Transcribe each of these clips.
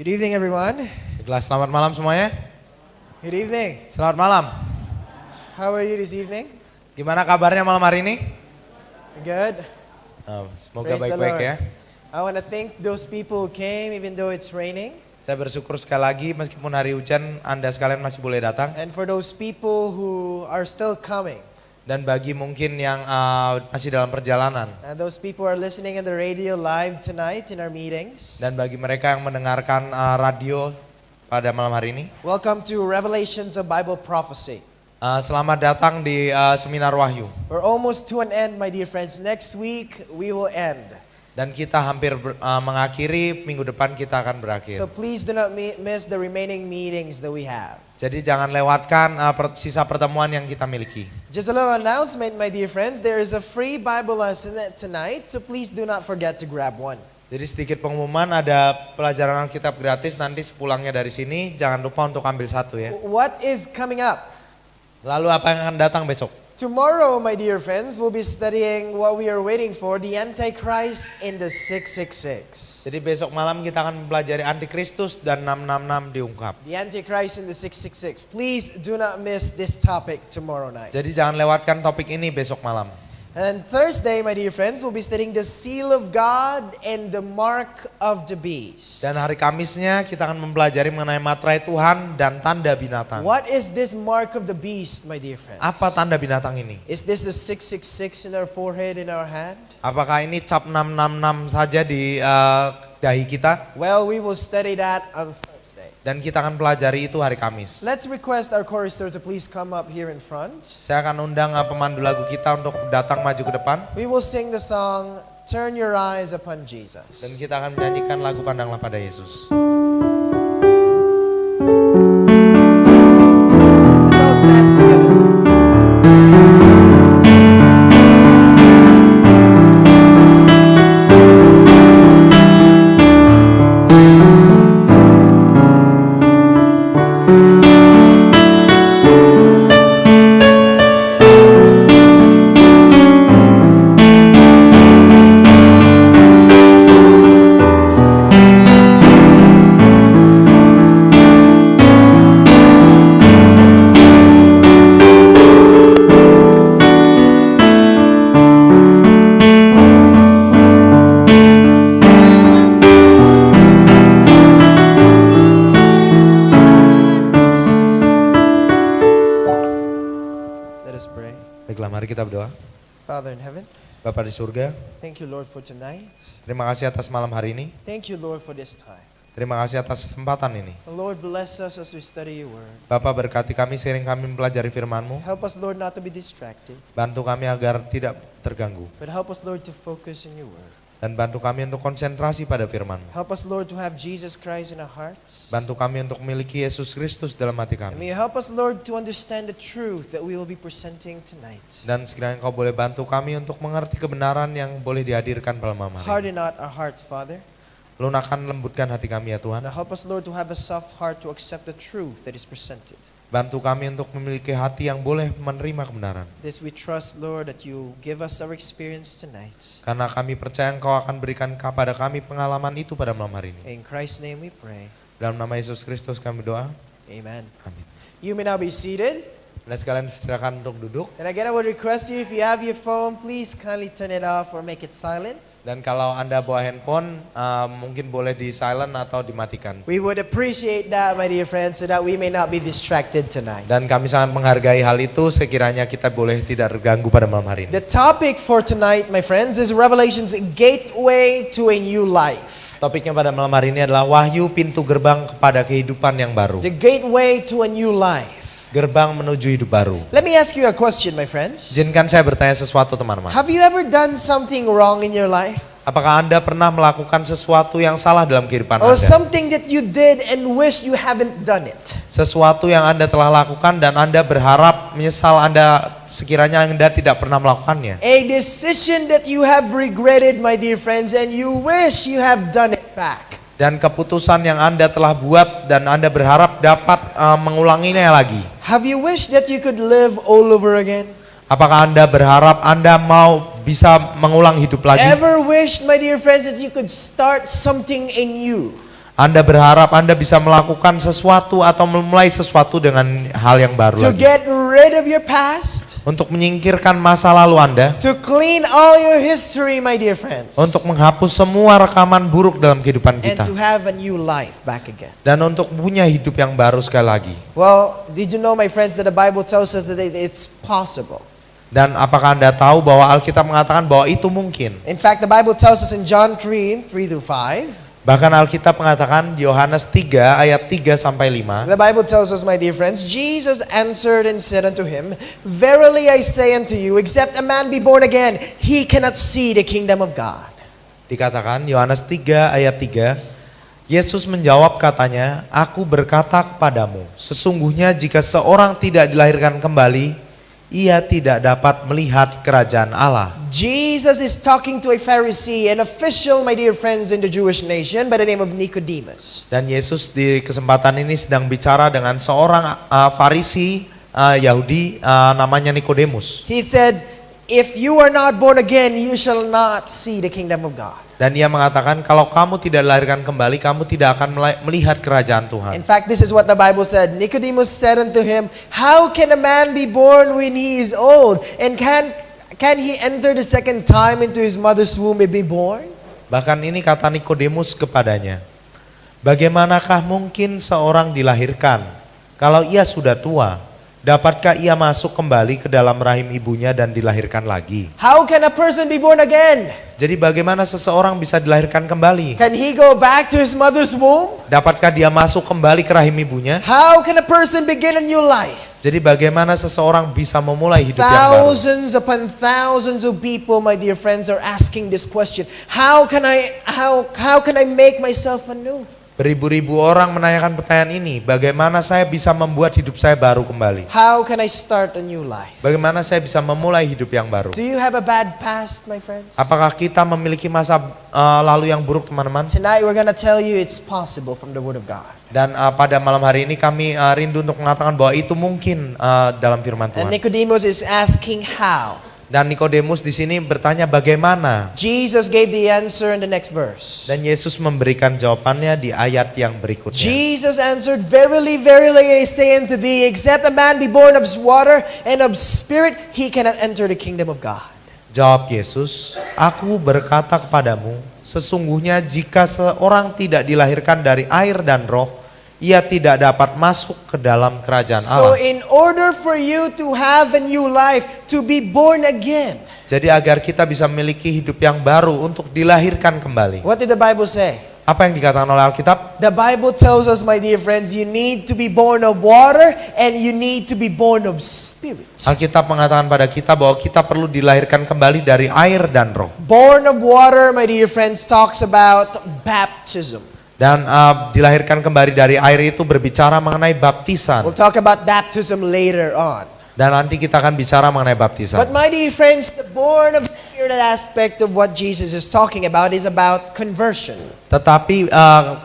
Good evening, everyone. Baiklah, selamat malam semuanya. Good evening. Selamat malam. How are you this evening? Gimana kabarnya malam hari ini? Good. Semoga Praise the baik-baik Lord. ya. I want to thank those people who came even though it's raining. Saya bersyukur sekali lagi meskipun hari hujan Anda sekalian masih boleh datang. And for those people who are still coming. Dan bagi mungkin yang masih dalam perjalanan. And those people who are listening on the radio live tonight in our meetings. Dan bagi mereka yang mendengarkan radio pada malam hari ini. Welcome to Revelations of Bible Prophecy. Selamat datang di seminar Wahyu. We're almost to an end, my dear friends. Next week we will end. Dan kita hampir mengakhiri, minggu depan kita akan berakhir. So please do not miss the remaining meetings that we have. Jadi jangan lewatkan sisa pertemuan yang kita miliki. Just a little announcement, my dear friends. There is a free Bible lesson tonight, so please do not forget to grab one. Jadi sedikit pengumuman, ada pelajaran Alkitab gratis nanti sepulangnya dari sini. Jangan lupa untuk ambil satu ya. What is coming up? Lalu apa yang akan datang besok? Tomorrow, my dear friends, we'll be studying what we are waiting for, the Antichrist in the 666. Jadi besok malam kita akan mempelajari Antikristus dan 666 diungkap. The Antichrist in the 666. Please do not miss this topic tomorrow night. Jadi jangan lewatkan topik ini besok malam. And Thursday, my dear friends, we'll be studying the seal of God and the mark of the beast. Dan hari Kamisnya kita akan mempelajari mengenai materai Tuhan dan tanda binatang. What is this mark of the beast, my dear friends? Apa tanda binatang ini? Is this the 666 in our forehead, in our hand? Apakah ini cap 666 saja di dahi kita? Well, we will study that on Thursday. Dan kita akan pelajari itu hari Kamis. Let's request our chorister to please come up here in front. Saya akan undang pemandu lagu kita untuk datang maju ke depan. We will sing the song, Turn Your Eyes Upon Jesus. Dan kita akan menyanyikan lagu Pandanglah pada Yesus. Let's all stand together. Mari kita berdoa. Father in heaven, Bapa di surga, thank you Lord for tonight. terima kasih atas malam hari ini. Thank you Lord for this time. Terima kasih atas kesempatan ini. Lord, bless us as we study your word. Bapa, berkati kami seiring kami mempelajari firman-Mu. Help us Lord not to be distracted, Bantu kami agar tidak terganggu. but help us Lord to focus in your word. Dan bantu kami untuk konsentrasi pada firman-Mu. Help us Lord to have Jesus Christ in our hearts. Bantu kami untuk memiliki Yesus Kristus dalam hati And kami. may you help us Lord to understand the truth that we will be presenting tonight. Dan sekiranya Engkau boleh bantu kami untuk mengerti kebenaran yang boleh dihadirkan pada malam hari ini. Harden not our hearts, Father. Lunakan lembutkan hati kami ya Tuhan. Now help us Lord to have a soft heart to accept the truth that is presented. Bantu kami untuk memiliki hati yang boleh menerima kebenaran. This we trust, Lord, that you give us our experience tonight. Karena kami percaya Engkau akan berikan kepada kami pengalaman itu pada malam hari ini. In Christ's name we pray. Dalam nama Yesus Kristus kami berdoa. Amen. Amin. You may now be seated. Dan sekalian silakan untuk duduk. And again, I would request you, if you have your phone, please kindly turn it off or make it silent. Dan kalau Anda bawa handphone, mungkin boleh di silent atau dimatikan. We would appreciate that, my dear friends, so that we may not be distracted tonight. Dan kami sangat menghargai hal itu, sekiranya kita boleh tidak terganggu pada malam hari ini. The topic for tonight, my friends, is Revelation's gateway to a new life. Topiknya pada malam hari ini adalah Wahyu, pintu gerbang kepada kehidupan yang baru. The gateway to a new life. Gerbang menuju hidup baru. Let me ask you a question, my friends. Izinkan saya bertanya sesuatu teman-teman. Have you ever done something wrong in your life? Apakah Anda pernah melakukan sesuatu yang salah dalam kehidupan Or Anda? something that you did and wish you haven't done it? Sesuatu yang Anda telah lakukan dan Anda berharap menyesal Anda sekiranya Anda tidak pernah melakukannya. A decision that you have regretted, my dear friends, and you wish you have done it back. Dan keputusan yang Anda telah buat dan Anda berharap dapat mengulanginya lagi. Have you wished that you could live all over again? Apakah Anda berharap Anda mau bisa mengulang hidup lagi? Ever wished, my dear friends, that you could start something anew? Anda berharap Anda bisa melakukan sesuatu atau memulai sesuatu dengan hal yang baru to lagi. get rid of your past, Untuk menyingkirkan masa lalu Anda, to clean all your history, my dear friends, untuk menghapus semua rekaman buruk dalam kehidupan and kita, to have a new life back again. dan untuk punya hidup yang baru sekali lagi. Well, did you know, my friends, that the Bible tells us that it's possible? Dan apakah Anda tahu bahwa Alkitab mengatakan bahwa itu mungkin? In fact, the Bible tells us in John 3:3-5, Bahkan Alkitab mengatakan Yohanes 3 ayat 3 sampai 5. the Bible tells us, my dear friends, Jesus answered and said unto him, Verily I say unto you, except a man be born again, he cannot see the kingdom of God. Dikatakan Yohanes 3 ayat 3, Yesus menjawab katanya, Aku berkata kepadamu, sesungguhnya jika seorang tidak dilahirkan kembali, ia tidak dapat melihat kerajaan Allah. Jesus is talking to a Pharisee, an official, my dear friends, in the Jewish nation by the name of Nicodemus. Dan Yesus di kesempatan ini sedang bicara dengan seorang Farisi Yahudi namanya Nikodemus. He said, if you are not born again, you shall not see the kingdom of God. Dan ia mengatakan kalau kamu tidak dilahirkan kembali, kamu tidak akan melihat kerajaan Tuhan. In fact, this is what the Bible said. Nicodemus said unto him, How can a man be born when he is old? And can he enter the second time into his mother's womb and be born? Bahkan ini kata Nikodemus kepadanya, bagaimanakah mungkin seorang dilahirkan kalau ia sudah tua? Dapatkah ia masuk kembali ke dalam rahim ibunya dan dilahirkan lagi? How can a person be born again? Jadi bagaimana seseorang bisa dilahirkan kembali? Can he go back to his mother's womb? Dapatkah dia masuk kembali ke rahim ibunya? How can a person begin a new life? Jadi bagaimana seseorang bisa memulai hidup yang baru? Thousands upon thousands of people, my dear friends, are asking this question. How can I make myself anew? Beribu-ribu orang menanyakan pertanyaan ini, bagaimana saya bisa membuat hidup saya baru kembali? How can I start a new life? Bagaimana saya bisa memulai hidup yang baru? Do you have a bad past, my friends? Apakah kita memiliki masa lalu yang buruk, teman-teman? Tonight we're going to tell you it's possible from the Word of God. Dan pada malam hari ini kami rindu untuk mengatakan bahwa itu mungkin dalam firman And Tuhan. Nicodemus is asking how. Dan Nikodemus di sini bertanya bagaimana? Jesus gave the answer in the next verse. Dan Yesus memberikan jawabannya di ayat yang berikutnya. Jesus answered, Verily, verily, I say unto thee, except a man be born of water and of spirit, he cannot enter the kingdom of God. Jawab Yesus, Aku berkata kepadamu, sesungguhnya jika seorang tidak dilahirkan dari air dan roh, ia tidak dapat masuk ke dalam kerajaan So Allah. in order for you to have a new life, to be born again, Jadi agar kita bisa memiliki hidup yang baru untuk dilahirkan kembali. what did the Bible say? Apa yang dikatakan oleh Alkitab? The Bible tells us, my dear friends, you need to be born of water and you need to be born of spirit. Alkitab mengatakan pada kita bahwa kita perlu dilahirkan kembali dari air dan roh. Born of water, my dear friends, talks about baptism. Dan dilahirkan kembali dari air itu berbicara mengenai baptisan. We'll talk about baptism later on. Dan nanti kita akan bicara mengenai baptisan. But my dear friends, the born of spirit aspect of what Jesus is talking about is about conversion. Tetapi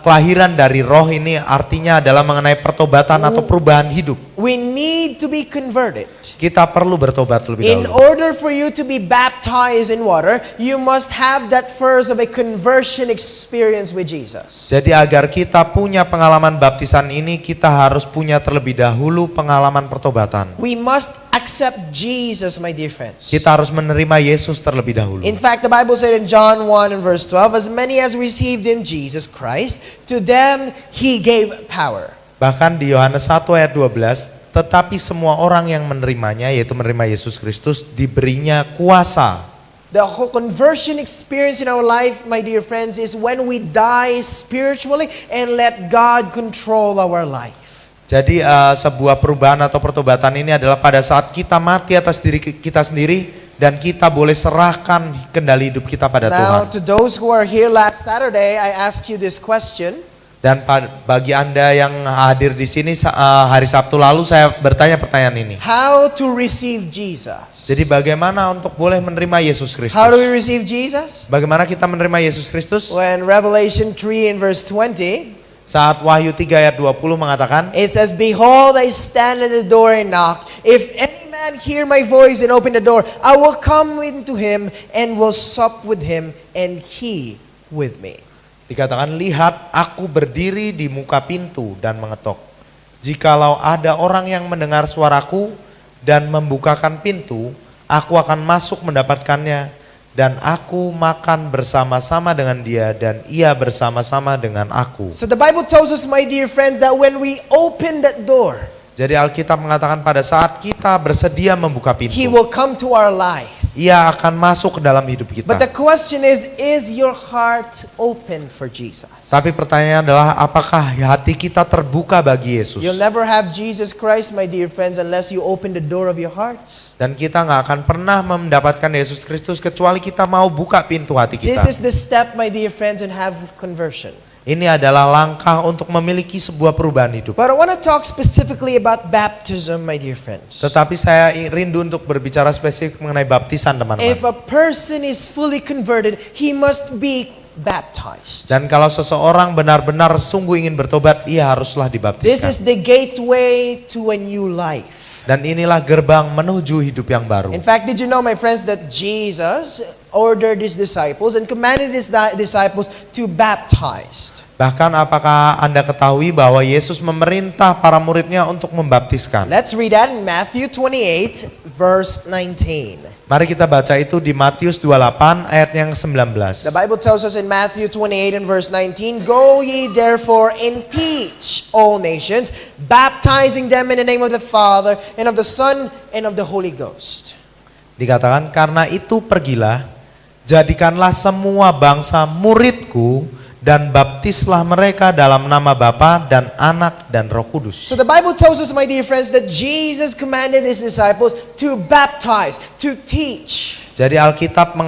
kelahiran dari roh ini artinya adalah mengenai pertobatan atau perubahan hidup. We need to be converted. Kita perlu bertobat lebih In dahulu. order for you to be baptized in water, you must have that first of a conversion experience with Jesus. Jadi agar kita punya pengalaman baptisan ini, kita harus punya terlebih dahulu pengalaman pertobatan. We must accept Jesus, my dear friends. Kita harus menerima Yesus terlebih dahulu. In fact, the Bible said in John 1 and verse 12, as many as received him, Jesus Christ, to them he gave power. Bahkan di Yohanes 1 ayat 12, tetapi semua orang yang menerimanya, yaitu menerima Yesus Kristus, diberinya kuasa. The whole conversion experience in our life, my dear friends, is when we die spiritually and let God control our life. Jadi sebuah perubahan atau pertobatan ini adalah pada saat kita mati atas diri kita sendiri dan kita boleh serahkan kendali hidup kita pada Now, Tuhan. to those who are here last Saturday, I ask you this question. Dan bagi Anda yang hadir di sini hari Sabtu lalu, saya bertanya pertanyaan ini. How to receive Jesus? Jadi bagaimana untuk boleh menerima Yesus Kristus? How do we receive Jesus? Bagaimana kita menerima Yesus Kristus? When Revelation 3 and verse 20, Saat Wahyu 3 ayat 20 mengatakan, it says, Behold, I stand at the door and knock. If any man hear my voice and open the door, I will come into him and will sup with him and he with me. Dikatakan, lihat aku berdiri di muka pintu dan mengetok. Jikalau ada orang yang mendengar suaraku dan membukakan pintu, aku akan masuk mendapatkannya dan aku makan bersama-sama dengan dia dan ia bersama-sama dengan aku. So the Bible tells us, my dear friends, that when we open that door, Jadi Alkitab mengatakan pada saat kita bersedia membuka pintu, He will come to our life. Ia akan masuk ke dalam hidup kita. But the question is your heart open for Jesus? Tapi pertanyaannya adalah apakah hati kita terbuka bagi Yesus? You'll never have Jesus Christ, my dear friends, unless you open the door of your hearts. Dan kita nggak akan pernah mendapatkan Yesus Kristus kecuali kita mau buka pintu hati kita. This is the step, my dear friends, and have conversion. Ini adalah langkah untuk memiliki sebuah perubahan hidup. But I want to talk specifically about baptism, my dear friends. Tetapi saya rindu untuk berbicara spesifik mengenai baptisan, teman-teman. If a person is fully converted, he must be baptized. Dan kalau seseorang benar-benar sungguh ingin bertobat, ia haruslah This dibaptiskan. is the gateway to a new life. Dan inilah gerbang menuju hidup yang baru. In fact, did you know, my friends, that Jesus ordered his disciples and commanded his disciples to baptize? Bahkan apakah Anda ketahui bahwa Yesus memerintah para muridnya untuk membaptiskan? Let's read that in Matthew 28, verse 19. Mari kita baca itu di Matius 28 ayat yang 19. The Bible tells us in Matthew 28 and verse 19, "Go ye therefore and teach all nations, baptizing them in the name of the Father and of the Son and of the Holy Ghost." Dikatakan, karena itu pergilah, jadikanlah semua bangsa muridku, dan baptislah mereka dalam nama Bapa dan Anak dan Roh Kudus. So the Bible tells us, my dear friends, that Jesus commanded his disciples to baptize, to teach. Jadi Alkitab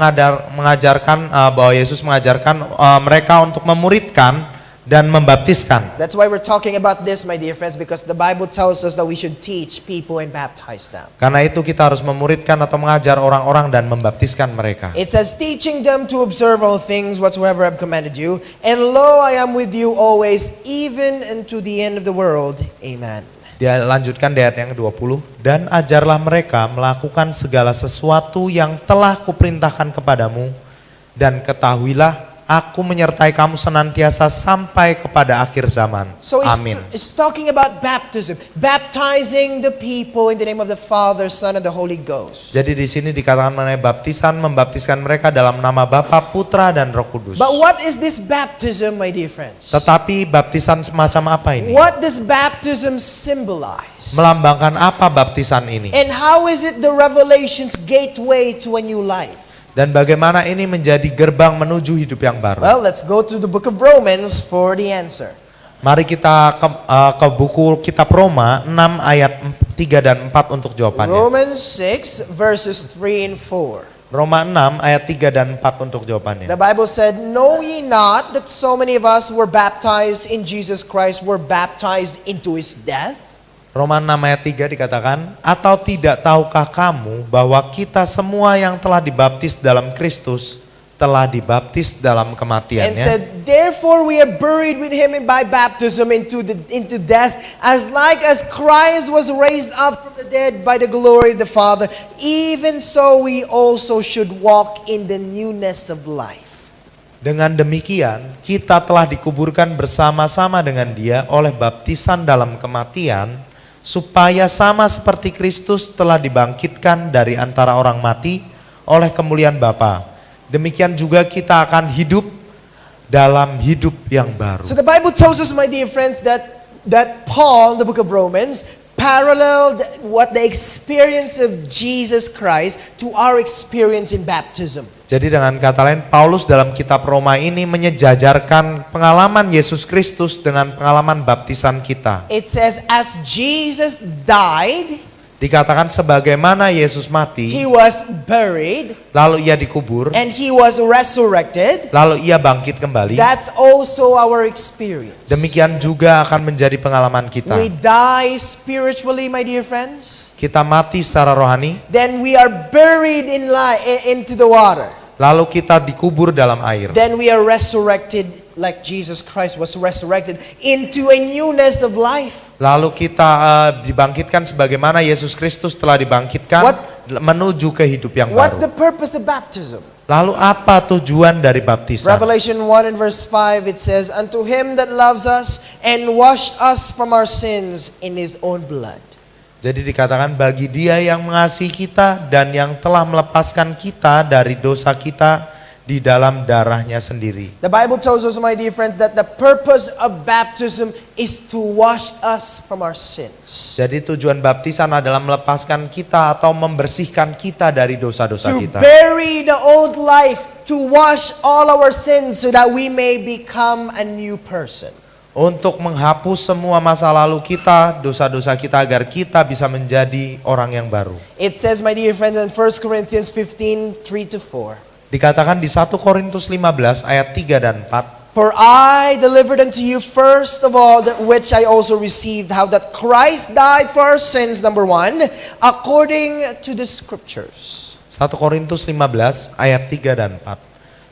mengajarkan bahwa Yesus mengajarkan mereka untuk memuridkan dan membaptiskan. That's why we're talking about this, my dear friends, because the Bible tells us that we should teach people and baptize them. Karena itu kita harus memuridkan atau mengajar orang-orang dan membaptiskan mereka. It says, teaching them to observe all things whatsoever I've commanded you, and lo, I am with you always, even unto the end of the world. Amen. Dia lanjutkan di ayat yang 20, dan ajarlah mereka melakukan segala sesuatu yang telah kuperintahkan kepadamu, dan ketahuilah aku menyertai kamu senantiasa sampai kepada akhir zaman. So Amin. it's talking about baptism, baptizing the people in the name of the Father, Son, and the Holy Ghost. Jadi di sini dikatakan mengenai baptisan, membaptiskan mereka dalam nama Bapa, Putra, dan Roh Kudus. But what is this baptism, my dear friends? Tetapi baptisan semacam apa ini? What does baptism symbolize? Melambangkan apa baptisan ini? And how is it the revelation's gateway to a new life? Dan bagaimana ini menjadi gerbang menuju hidup yang baru? Well, let's go to the book of Romans for the answer. Mari kita ke buku kitab Roma 6 ayat 3 dan 4 untuk jawabannya. Romans 6 verses 3 and 4. Roma 6 ayat 3 dan 4 untuk jawabannya. The Bible said, "Know ye not that so many of us were baptized in Jesus Christ, were baptized into his death?" Roma 6 ayat 3 dikatakan, atau tidak tahukah kamu bahwa kita semua yang telah dibaptis dalam Kristus telah dibaptis dalam And kematiannya? said, "Therefore we are buried with him by baptism into death, as like as Christ was raised up from the dead by the glory of the Father, even so we also should walk in the newness of life." Dengan demikian, kita telah dikuburkan bersama-sama dengan dia oleh baptisan dalam kematian, supaya sama seperti Kristus telah dibangkitkan dari antara orang mati oleh kemuliaan Bapa. Demikian juga kita akan hidup dalam hidup yang baru. So the Bible tells us, my dear friends, that Paul, the book of Romans, paralleled what the experience of Jesus Christ to our experience in baptism. Jadi dengan kata lain, Paulus dalam kitab Roma ini menyejajarkan pengalaman Yesus Kristus dengan pengalaman baptisan kita. It says, as Jesus died, Dikatakan sebagaimana Yesus he mati, was buried, lalu ia dikubur, and he was resurrected. lalu ia bangkit kembali. That's also our experience. Demikian juga akan menjadi pengalaman kita. We die spiritually, my dear friends. Kita mati secara rohani, Then we are buried into the water. lalu kita dikubur dalam air. Then we are resurrected like Jesus Christ was resurrected into a newness of life. Lalu kita dibangkitkan sebagaimana Yesus Kristus telah dibangkitkan menuju ke hidup yang What's the baru. purpose of baptism? Lalu apa tujuan dari baptisan? Revelation 1 and verse 5, it says, "Unto him that loves us and washed us from our sins in his own blood." Jadi dikatakan bagi dia yang mengasihi kita dan yang telah melepaskan kita dari dosa kita di dalam darahnya sendiri. The Bible tells us, my dear friends, that the purpose of baptism is to wash us from our sins. Jadi tujuan baptisan adalah melepaskan kita atau membersihkan kita dari dosa-dosa To kita. bury the old life, to wash all our sins so that we may become a new person. Untuk menghapus semua masa lalu kita, dosa-dosa kita agar kita bisa menjadi orang yang baru. It says, my dear friends, in 1 Corinthians 15, 3-4. Dikatakan di 1 Korintus 15 ayat 3 dan 4. For I delivered unto you first of all that which I also received, how that Christ died for our sins, number 1, according to the scriptures. 1 Korintus 15 ayat 3 dan 4.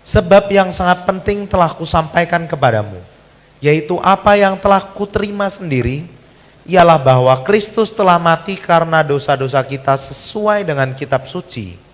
Sebab yang sangat penting telah kusampaikan kepadamu, yaitu apa yang telah kuterima sendiri, ialah bahwa Kristus telah mati karena dosa-dosa kita sesuai dengan kitab suci.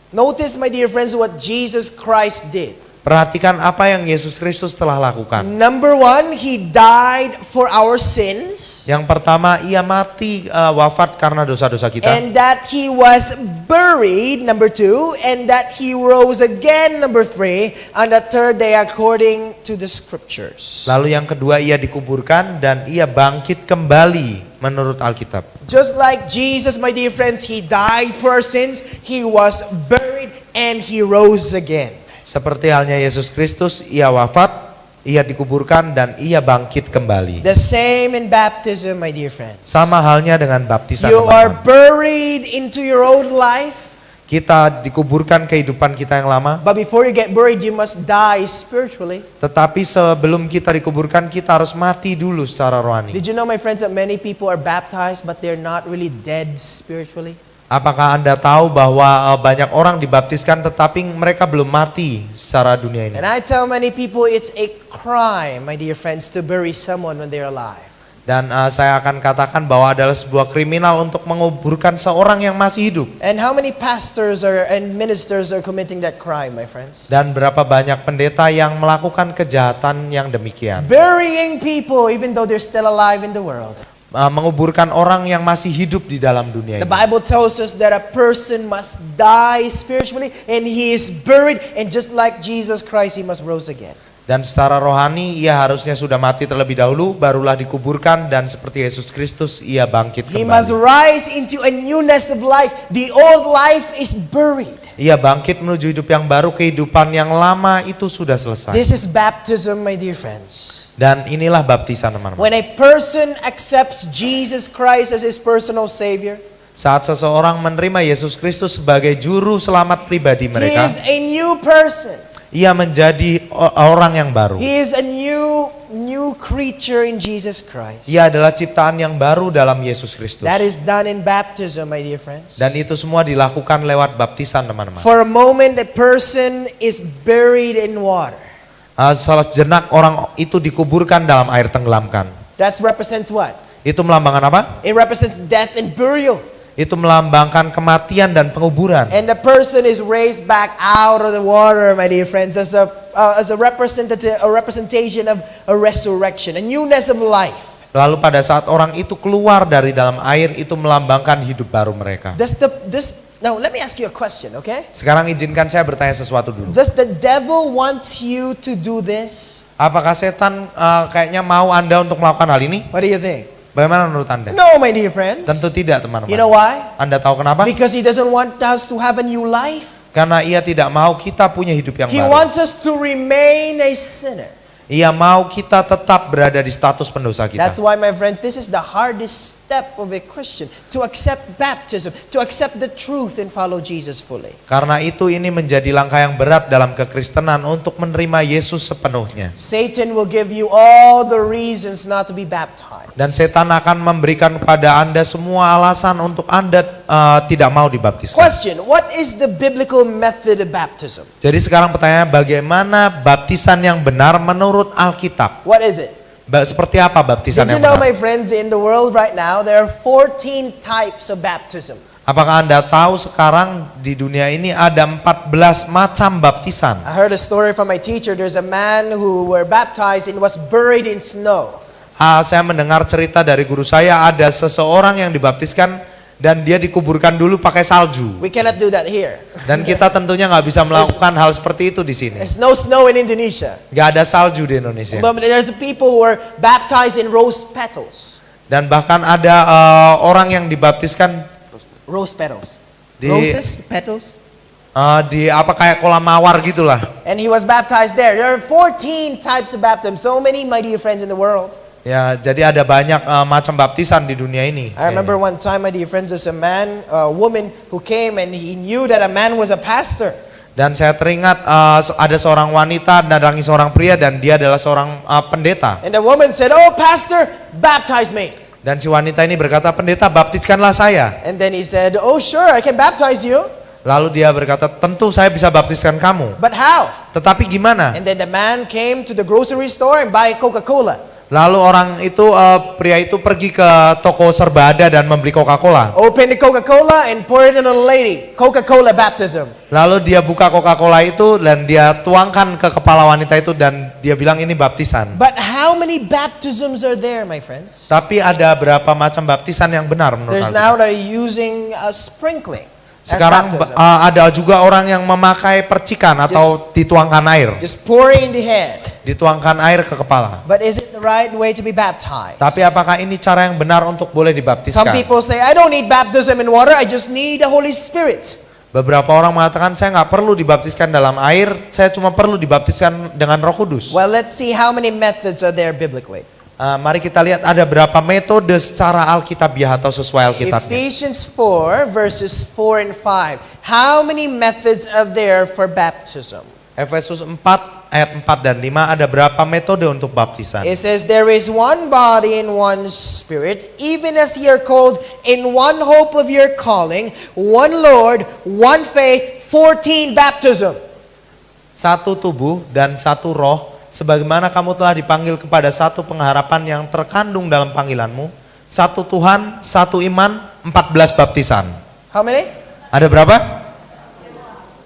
Notice, my dear friends, what Jesus Christ did. Perhatikan apa yang Yesus Kristus telah lakukan. Number 1, He died for our sins. Yang pertama, ia mati wafat karena dosa-dosa kita. And that He was buried, number 2. And that He rose again, number 3. On the third day according to the scriptures. Lalu yang kedua, ia dikuburkan dan ia bangkit kembali menurut Alkitab. Just like Jesus, my dear friends, He died for our sins. He was buried and He rose again. Seperti halnya Yesus Kristus, ia wafat, ia dikuburkan dan ia bangkit kembali. The same in baptism, my dear friends. Sama halnya dengan baptisan. You are teman-teman. buried into your own life. Kita dikuburkan kehidupan kita yang lama, But before you get buried, you must die spiritually. tetapi sebelum kita dikuburkan kita harus mati dulu secara rohani. Did you know, my friends, that many people are baptized but they're not really dead spiritually? Apakah Anda tahu bahwa banyak orang dibaptiskan tetapi mereka belum mati secara dunia ini? And I tell many people it's a crime, my dear friends, to bury someone when they're alive. Dan saya akan katakan bahwa adalah sebuah kriminal untuk menguburkan seorang yang masih hidup. And how many pastors and ministers are committing that crime, my friends? Dan berapa banyak pendeta yang melakukan kejahatan yang demikian. Burying people even though they're still alive in the world. Menguburkan orang yang masih hidup di dalam dunia The ini. Bible tells us that a person must die spiritually and he is buried, and just like Jesus Christ, he must rose again. Dan secara rohani ia harusnya sudah mati terlebih dahulu, barulah dikuburkan, dan seperti Yesus Kristus ia bangkit He must kembali. rise into a newness of life. The old life is buried. Ia bangkit menuju hidup yang baru, kehidupan yang lama itu sudah selesai. This is baptism, my dear friends. Dan inilah baptisan, teman-teman. When a person accepts Jesus Christ as his personal Savior, Saat seseorang menerima Yesus Kristus sebagai juru selamat pribadi he mereka, is a new person. ia menjadi orang yang baru. He is a new creature in Jesus Christ. Ia adalah ciptaan yang baru dalam Yesus Kristus. That is done in baptism, my dear friends. Dan itu semua dilakukan lewat baptisan, teman-teman. For a moment, a person is buried in water. Salah sejenak orang itu dikuburkan dalam air tenggelamkan. That represents what? Itu melambangkan apa? It represents death and burial. Itu melambangkan kematian dan penguburan. And the person is raised back out of the water, my dear friends, as a representation of a resurrection, a newness of life. Lalu pada saat orang itu keluar dari dalam air, itu melambangkan hidup baru mereka. Now let me ask you a question, okay? Sekarang izinkan saya bertanya sesuatu dulu. Does the devil want you to do this? Apakah setan kayaknya mau Anda untuk melakukan hal ini? What do you think? Bagaimana menurut Anda? No, my dear friends. Tentu tidak, teman-teman. You know why? Anda tahu kenapa? Because he doesn't want us to have a new life. Karena ia tidak mau kita punya hidup yang He baru. wants us to remain a sinner. Ia mau kita tetap berada di status pendosa kita. That's why, my friends, this is the hardest step of a Christian, to accept baptism, to accept the truth and follow Jesus fully. Karena itu ini menjadi langkah yang berat dalam kekristenan untuk menerima Yesus sepenuhnya. Satan will give you all the reasons not to be baptized. Dan setan akan memberikan kepada Anda semua alasan untuk Anda tidak mau dibaptiskan. Question, what is the biblical method of baptism? Jadi sekarang pertanyaan, bagaimana baptisan yang benar menurut Alkitab? What is it? Seperti apa baptisan Did you yang know, benar? my friends, in the world right now, there are 14 types of baptism. Apakah Anda tahu sekarang di dunia ini ada 14 macam baptisan? I heard a story from my teacher. There's a man who were baptized and was buried in snow. Saya mendengar cerita dari guru saya, ada seseorang yang dibaptiskan dan dia dikuburkan dulu pakai salju. We cannot do that here. Dan kita tentunya nggak bisa melakukan hal seperti itu di sini. There's no snow in Indonesia. Nggak ada salju di Indonesia. But there's people who were baptized in rose petals. Dan bahkan ada orang yang dibaptiskan Rose petals. Di- Roses, petals. di apa kayak kolam mawar gitulah. And he was baptized there. There are 14 types of baptism. So many, my dear friends, in the world. Ya, jadi ada banyak macam baptisan di dunia ini. I remember one time, my dear friends, there's a woman who came and he knew that a man was a pastor. Dan saya teringat ada seorang wanita mendatangi seorang pria dan dia adalah seorang pendeta. And the woman said, "Oh, pastor, baptize me." Dan si wanita ini berkata, "Pendeta, baptiskanlah saya." And then he said, "Oh, sure, I can baptize you. Lalu dia berkata, "Tentu saya bisa baptiskan kamu. But how?" Tetapi gimana?" And then the man came to the grocery store and buy Coca-Cola. Lalu orang itu, pria itu pergi ke toko serbada dan membeli Coca-Cola. Open the Coca-Cola and pour it on a lady. Coca-Cola baptism. Lalu dia buka Coca-Cola itu dan dia tuangkan ke kepala wanita itu dan dia bilang ini baptisan. But how many baptisms are there, my friends? Tapi ada berapa macam baptisan yang benar menurut There's Alkitab? now they're using sprinkling as Sekarang baptism. ada juga orang yang memakai percikan atau dituangkan air. Just pour it in the head. Dituangkan air ke kepala. But is it the right way to be baptized? Tapi apakah ini cara yang benar untuk boleh Some dibaptiskan? people say, I don't need baptism in water, I just need the Holy Spirit. Beberapa orang mengatakan saya nggak perlu dibaptiskan dalam air, saya cuma perlu dibaptiskan dengan Roh Kudus. Well, let's see how many methods are there biblically. Mari kita lihat ada berapa metode secara alkitabiah atau sesuai Alkitabnya. Ephesians 4 verses 4 and 5. How many methods are there for baptism? Efesus 4 ayat 4 dan 5 ada berapa metode untuk baptisan. It says, there is one body and one spirit, even as ye are called in one hope of your calling, one Lord, one faith, 14 baptism. Satu tubuh dan satu roh, sebagaimana kamu telah dipanggil kepada satu pengharapan yang terkandung dalam panggilanmu, satu Tuhan, satu iman, 14 baptisan. How many? Ada berapa?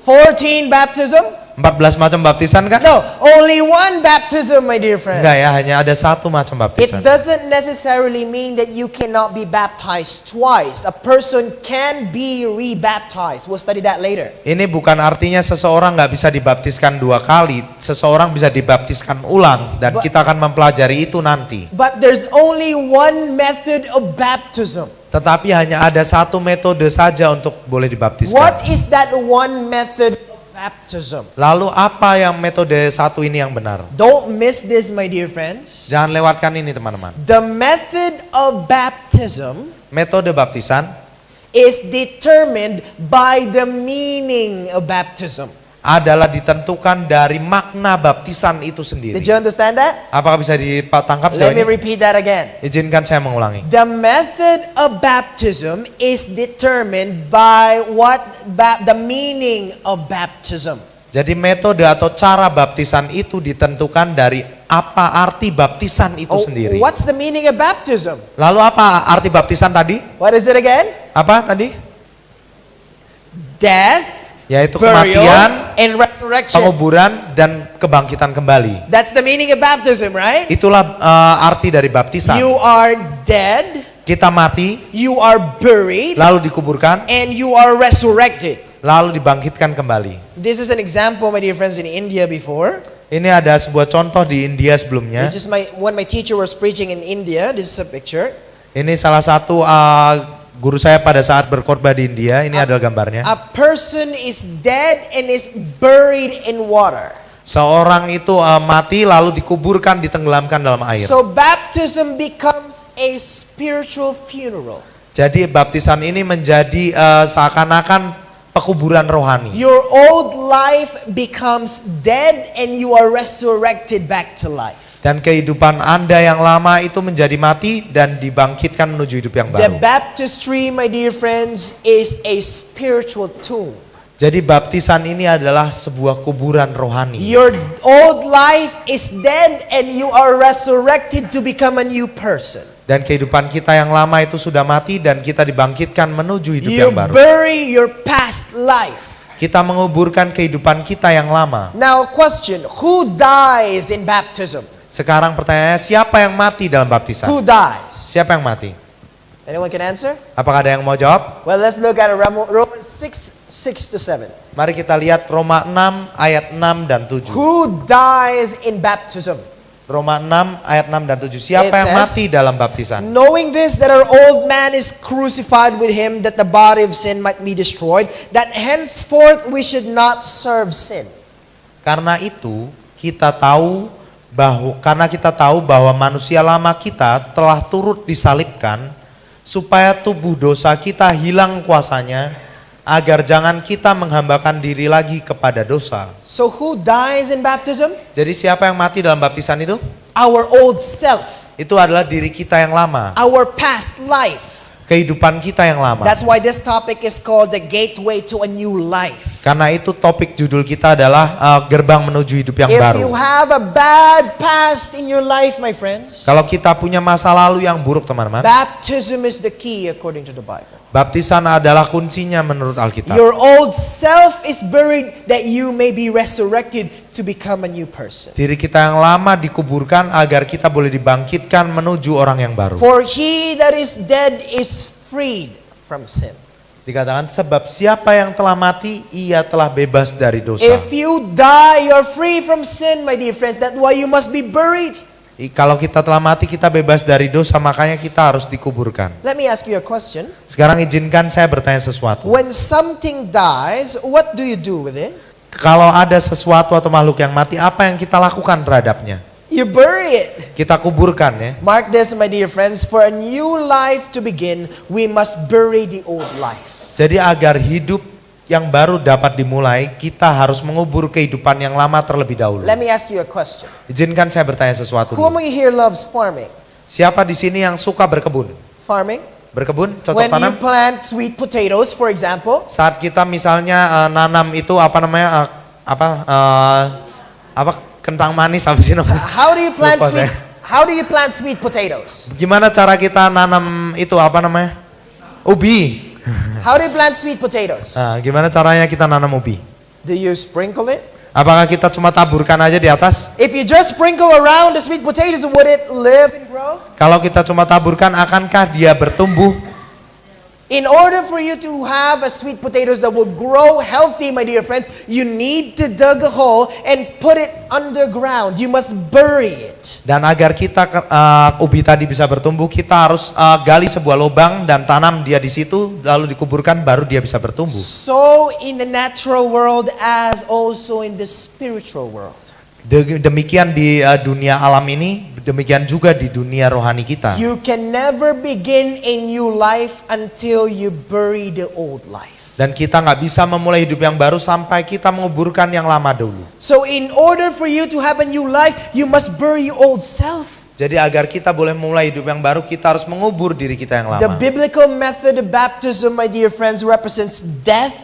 14 baptism? 14 macam baptisan kah? No, only one baptism, my dear friends. Enggak ya, hanya ada satu macam It baptisan. doesn't necessarily mean that you cannot be baptized twice. A person can be rebaptized. We'll study that later. Ini bukan artinya seseorang nggak bisa dibaptiskan 2 kali, seseorang bisa dibaptiskan ulang dan kita akan mempelajari itu nanti. But there's only one method of baptism. Tetapi hanya ada satu metode saja untuk boleh dibaptiskan. What is that one method of baptism? Lalu apa yang metode satu ini yang benar? Don't miss this, my dear friends. Jangan lewatkan ini teman-teman. The method of baptism Metode baptisan is determined by the meaning of baptism. adalah ditentukan dari makna baptisan itu sendiri. Did you understand that? Apakah bisa ditangkap sejauh Let me ini? repeat that again. Izinkan saya mengulangi. The method of baptism is determined by the meaning of baptism. Jadi metode atau cara baptisan itu ditentukan dari apa arti baptisan itu sendiri. What's the meaning of baptism? Lalu apa arti baptisan tadi? What is it again? Apa tadi? Death, Yaitu burial, kematian, and resurrection. penguburan, dan kebangkitan kembali. That's the meaning of baptism, right? Itulah arti dari baptisan. You are dead, Kita mati, you are buried, lalu dikuburkan, and you are resurrected. lalu dibangkitkan kembali. This is an example, my dear friends, in India before. Ini ada sebuah contoh di India sebelumnya. This is when my teacher was preaching in India. This is a picture. Ini salah satu guru saya pada saat berkhotbah di India. Ini adalah gambarnya. A person is dead and is buried in water. Seorang itu mati lalu dikuburkan, ditenggelamkan dalam air. So baptism becomes a spiritual funeral. Jadi baptisan ini menjadi seakan-akan pekuburan rohani. Your old life becomes dead and you are resurrected back to life. Dan kehidupan Anda yang lama itu menjadi mati dan dibangkitkan menuju hidup yang The baru. baptistry, my dear friends, is a spiritual tomb. Jadi baptisan ini adalah sebuah kuburan rohani. Your old life is dead and you are resurrected to become a new person. Dan kehidupan kita yang lama itu sudah mati dan kita dibangkitkan menuju hidup You yang baru. bury your past life. Kita menguburkan kehidupan kita yang lama. Now question, who dies in baptism? Sekarang pertanyaannya, siapa yang mati dalam baptisan? Who dies? Siapa yang mati? Anyone can answer? Apakah ada yang mau jawab? Well, let's look at Romans 6:6-7. Mari kita lihat Roma 6 ayat 6 dan 7. Who dies in baptism? Roma 6 ayat 6 dan 7. Siapa It yang says, mati dalam baptisan? Knowing this, that our old man is crucified with him, that the body of sin might be destroyed, that henceforth we should not serve sin. Karena itu karena kita tahu bahwa manusia lama kita telah turut disalibkan supaya tubuh dosa kita hilang kuasanya, agar jangan kita menghambakan diri lagi kepada dosa. So who dies in baptism? Jadi siapa yang mati dalam baptisan itu? Our old self, Itu adalah diri kita yang lama, our past life. kehidupan kita yang lama. That's why this topic is called the gateway to a new life. Karena itu topik judul kita adalah gerbang menuju hidup yang If baru. you have a bad past in your life, my friends, Kalau kita punya masa lalu yang buruk, teman-teman, baptism is the key according to the Bible. baptisan adalah kuncinya menurut Alkitab. Your old self is buried that you may be resurrected to become a new person. Diri kita yang lama dikuburkan agar kita boleh dibangkitkan menuju orang yang baru. For he that is dead is freed from sin. Dikatakan sebab siapa yang telah mati, ia telah bebas dari dosa. If you die, you're free from sin, my dear friends. That's why you must be buried. Kalau kita telah mati, kita bebas dari dosa, makanya kita harus dikuburkan. Let me ask you a question. Sekarang izinkan saya bertanya sesuatu. When something dies, what do you do with it? Kalau ada sesuatu atau makhluk yang mati, apa yang kita lakukan terhadapnya? You bury it. Kita kuburkan ya. Mark this, my dear friends. For a new life to begin, we must bury the old life. Jadi agar hidup yang baru dapat dimulai, kita harus mengubur kehidupan yang lama terlebih dahulu. Let me ask you a question. Izinkan saya bertanya sesuatu Who dulu. among you here loves farming? Siapa di sini yang suka berkebun? Farming? Berkebun, cocok When you tanam? plant sweet potatoes, for example, Saat kita misalnya nanam itu kentang manis apa sih namanya? how do you plant Lupa sweet? saya. How do you plant sweet potatoes? Gimana cara kita nanam itu ubi? How do you plant sweet potatoes? Nah, gimana caranya kita nanam ubi? Do you sprinkle it? Apakah kita cuma taburkan aja di atas? If you just sprinkle around the sweet potatoes, would it live and grow? Kalau kita cuma taburkan, akankah dia bertumbuh? In order for you to have a sweet potatoes that will grow healthy, my dear friends, you need to dig a hole and put it underground. You must bury it. Dan agar kita ubi tadi bisa bertumbuh, kita harus gali sebuah lubang dan tanam dia di situ, lalu dikuburkan, baru dia bisa bertumbuh. So in the natural world as also in the spiritual world. Demikian di dunia alam ini, demikian juga di dunia rohani kita. You can never begin a new life until you bury the old life. Dan kita nggak bisa memulai hidup yang baru sampai kita menguburkan yang lama dulu. So in order for you to have a new life, you must bury your old self. Jadi agar kita boleh mulai hidup yang baru, kita harus mengubur diri kita yang The lama. biblical method of baptism, my dear friends, represents death,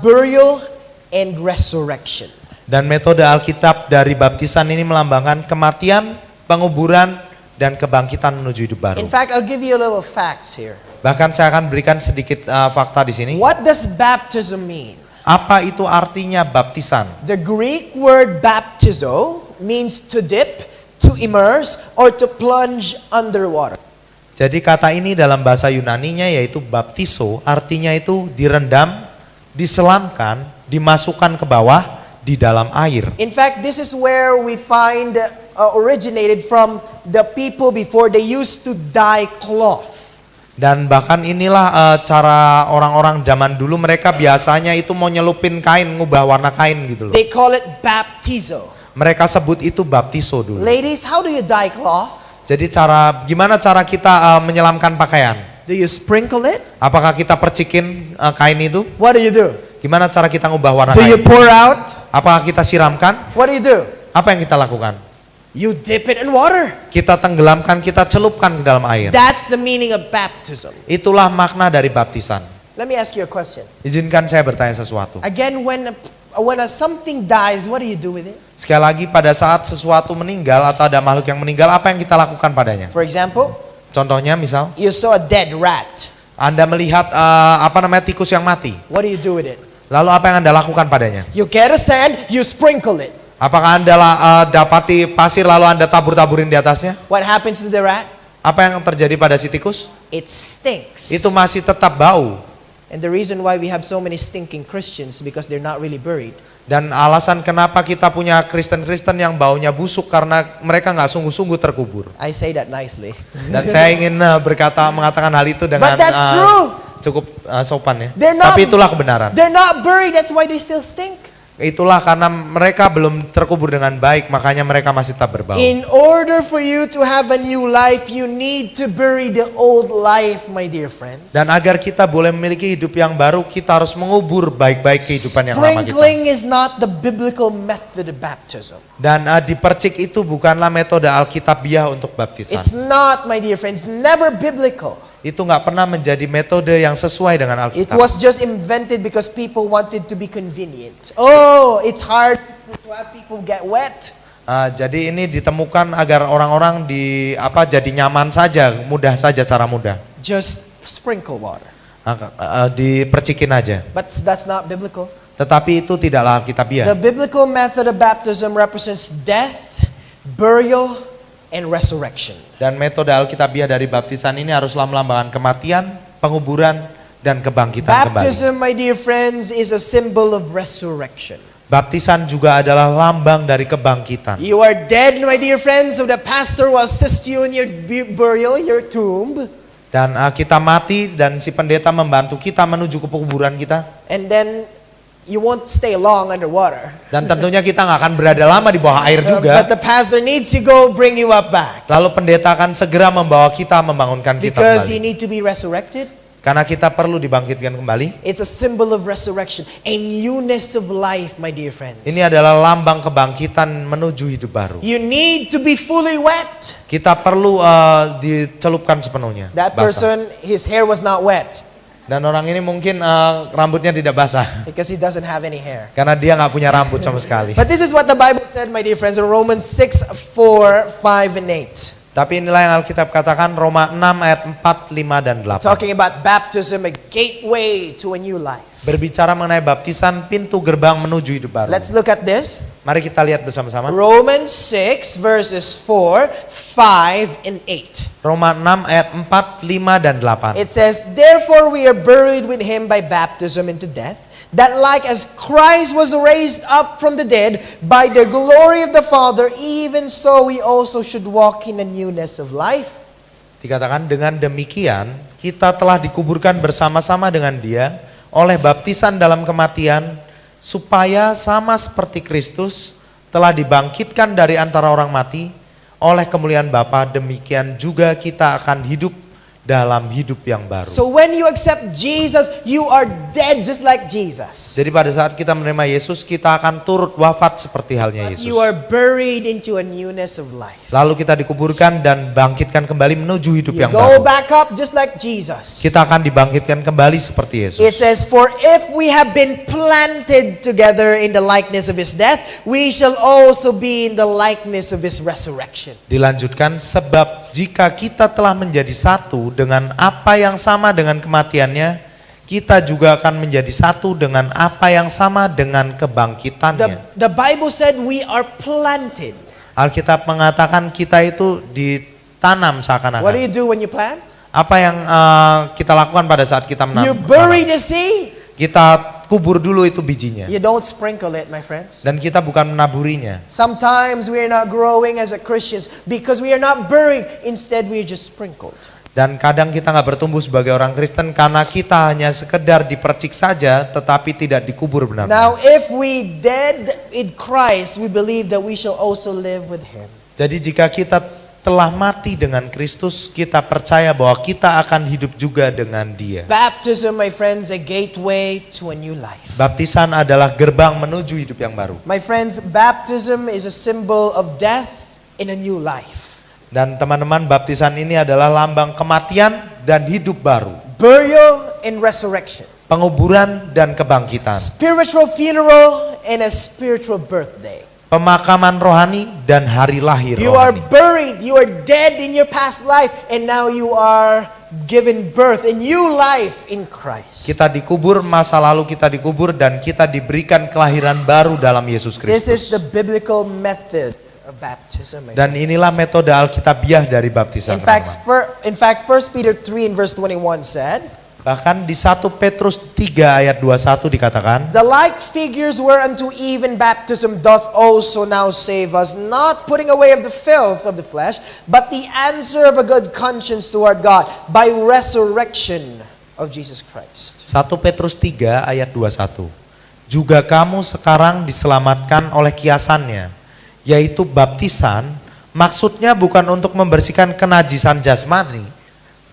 burial, and resurrection. Dan metode Alkitab dari baptisan ini melambangkan kematian, penguburan, dan kebangkitan menuju hidup baru. In fact, I'll give you a little facts here. Bahkan saya akan berikan sedikit fakta di sini. What does baptism mean? Apa itu artinya baptisan? The Greek word baptizo means to dip, to immerse, or to plunge underwater. Jadi kata ini dalam bahasa Yunaninya yaitu baptiso, artinya itu direndam, diselamkan, dimasukkan ke bawah di dalam air. In fact, this is where we find originated from the people before. They used to dye cloth. Dan bahkan inilah cara orang-orang zaman dulu, mereka biasanya itu mau nyelupin kain, ngubah warna kain gitu loh. They call it baptizo. Mereka sebut itu baptiso dulu. Ladies, how do you dye cloth? Jadi gimana cara kita menyelamkan pakaian? Do you sprinkle it? Apakah kita percikin kain itu? What do you do? Gimana cara kita ngubah warna Do you kain? pour out? Apakah kita siramkan? What do you do? Apa yang kita lakukan? You dip it in water. Kita tenggelamkan, kita celupkan ke dalam air. That's the meaning of baptism. Itulah makna dari baptisan. Let me ask you a question. Izinkan saya bertanya sesuatu. Again, when something dies, what do you do with it? Sekali lagi, pada saat sesuatu meninggal atau ada makhluk yang meninggal, apa yang kita lakukan padanya? For example, Contohnya misal, you saw a dead rat. Anda melihat tikus yang mati. What do you do with it? Lalu apa yang Anda lakukan padanya? You get a sand, you sprinkle it. Apakah Anda dapati pasir lalu Anda tabur-taburin di atasnya? What happens to the rat? Apa yang terjadi pada si tikus? It stinks. Itu masih tetap bau. And the reason why we have so many stinking Christians because they're not really buried. Dan alasan kenapa kita punya Kristen-Kristen yang baunya busuk karena mereka nggak sungguh-sungguh terkubur. I say that nicely. Dan saya ingin mengatakan hal itu dengan But that's true. cukup sopan ya. They're not- Tapi itulah kebenaran. They're not buried, that's why they still stink. Itulah karena mereka belum terkubur dengan baik, makanya mereka masih tetap berbau. In order for you to have a new life, you need to bury the old life, my dear friends. Dan agar kita boleh memiliki hidup yang baru, kita harus mengubur baik-baik kehidupan yang lama kita. Sprinkling is not the biblical method of baptism. Dan dipercik itu bukanlah metode Alkitabiah untuk baptisan. It's not, my dear friends, never biblical. Itu nggak pernah menjadi metode yang sesuai dengan It Alkitab. was just invented because people wanted to be convenient. Oh, it's hard to have people get wet. Jadi ini ditemukan agar orang-orang jadi nyaman saja, mudah saja, cara mudah. Just sprinkle water. Dipercikin aja. But that's not biblical. Tetapi itu tidaklah Alkitabiah. The biblical method of baptism represents death, burial, and resurrection. Dan metode Alkitabiah dari baptisan ini haruslah melambangkan kematian, penguburan, dan kebangkitan kembali. Baptism, my dear friends, is a symbol of resurrection. Baptisan juga adalah lambang dari kebangkitan. You are dead, my dear friends, so the pastor will assist you in your burial, your tomb. Dan kita mati dan si pendeta membantu kita menuju ke kuburan kita. And then you won't stay long underwater. Dan tentunya kita nggak akan berada lama di bawah air juga. But the pastor needs to go bring you up back. Lalu pendeta akan segera membawa kita, membangunkan kita Because you kembali. need to be resurrected. Karena kita perlu dibangkitkan kembali. It's a symbol of resurrection, a newness of life, my dear friends. Ini adalah lambang kebangkitan menuju hidup baru. You need to be fully wet. Kita perlu dicelupkan sepenuhnya. That basah. person, his hair was not wet Dan orang ini mungkin rambutnya tidak basah. because he doesn't have any hair. Karena dia nggak punya rambut sama sekali. But this is what the Bible said, my dear friends, in Romans 6:4, 5, and 8. Tapi inilah yang Alkitab katakan, Roma 6 ayat 4, 5, dan 8. Talking about baptism, a gateway to a new life. Berbicara mengenai baptisan, pintu gerbang menuju hidup baru. Let's look at this. Mari kita lihat bersama-sama. Romans 6 verses 4, 5, and 8. Roma 6 ayat 4, 5, dan 8. It says, therefore we are buried with him by baptism into death, that like as Christ was raised up from the dead by the glory of the Father, even so we also should walk in the newness of life. Dikatakan dengan demikian, kita telah dikuburkan bersama-sama dengan dia oleh baptisan dalam kematian, supaya sama seperti Kristus telah dibangkitkan dari antara orang mati oleh kemuliaan Bapa, demikian juga kita akan hidup dalam hidup yang baru. So when you accept Jesus, you are dead just like Jesus. Jadi pada saat kita menerima Yesus, kita akan turut wafat seperti halnya Yesus. You are buried into a newness of life. Lalu kita dikuburkan dan bangkitkan kembali menuju hidup You yang go baru. back up just like Jesus. Kita akan dibangkitkan kembali seperti Yesus. It says, for if we have been planted together in the likeness of his death, we shall also be in the likeness of his resurrection. Dilanjutkan, sebab jika kita telah menjadi satu dengan apa yang sama dengan kematiannya, kita juga akan menjadi satu dengan apa yang sama dengan kebangkitannya. The Bible said we are planted. Alkitab mengatakan kita itu ditanam What do seakan-akan. you do when you plant? Apa yang kita lakukan pada saat kita You menanam? bury the seed. Kita kubur dulu itu bijinya. You don't sprinkle it, my friends. Dan kita bukan menaburinya. Sometimes we are not growing as a Christians because we are not buried. Instead, we are just sprinkled. Dan kadang kita nggak bertumbuh sebagai orang Kristen karena kita hanya sekedar dipercik saja, tetapi tidak dikubur benar-benar. Now, if we dead in Christ, we believe that we shall also live with him. Jadi jika kita telah mati dengan Kristus, kita percaya bahwa kita akan hidup juga dengan Dia. Baptism, my friends, a gateway to a new life. Baptisan adalah gerbang menuju hidup yang baru. My friends, baptism is a symbol of death in a new life. Dan teman-teman, baptisan ini adalah lambang kematian dan hidup baru. Burial and resurrection. Penguburan dan kebangkitan. Spiritual funeral and a spiritual birthday. Pemakaman rohani dan hari lahir You are rohani. buried, you are dead in your past life, and now you are given birth, a new life in Christ. Kita dikubur, masa lalu kita dikubur, dan kita diberikan kelahiran baru dalam Yesus This is the Kristus. biblical method of baptism. Dan inilah metode Alkitabiah dari baptisan In fact, rohani. 1 Peter 3 and verse 21 said, Bahkan di 1 Petrus 3 ayat 21 dikatakan, the like figures whereunto even baptism doth also now save us, not putting away of the filth of the flesh, but the answer of a good conscience toward God by resurrection of Jesus Christ. 1 Petrus 3 ayat 21. Juga kamu sekarang diselamatkan oleh kiasannya, yaitu baptisan, maksudnya bukan untuk membersihkan kenajisan jasmani,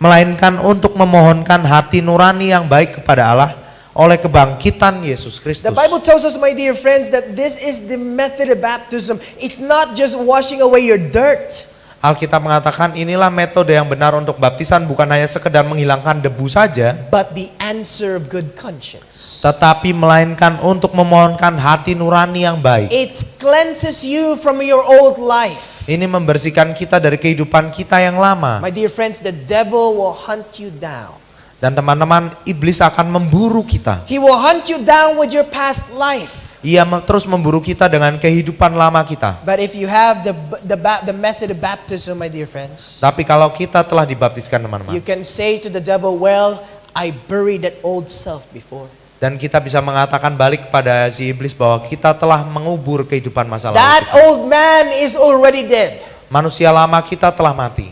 melainkan untuk memohonkan hati nurani yang baik kepada Allah oleh kebangkitan Yesus Kristus. The Bible tells us, my dear friends, that this is the method of baptism. It's not just washing away your dirt. Alkitab mengatakan inilah metode yang benar untuk baptisan, bukan hanya sekedar menghilangkan debu saja, But the answer of good conscience. tetapi melainkan untuk memohonkan hati nurani yang baik. It cleanses you from your old life. Ini membersihkan kita dari kehidupan kita yang lama. My dear friends, the devil will hunt you down. Dan teman-teman, iblis akan memburu kita. He will hunt you down with your past life. Ia terus memburu kita dengan kehidupan lama kita. But if you have the method of baptism, my dear friends, Tapi kalau kita telah dibaptiskan, teman-teman, you can say to the devil, well, I buried that old self before. dan kita bisa mengatakan balik kepada si iblis bahwa kita telah mengubur kehidupan masa lalu That kita. old man is already dead. Manusia lama kita telah mati.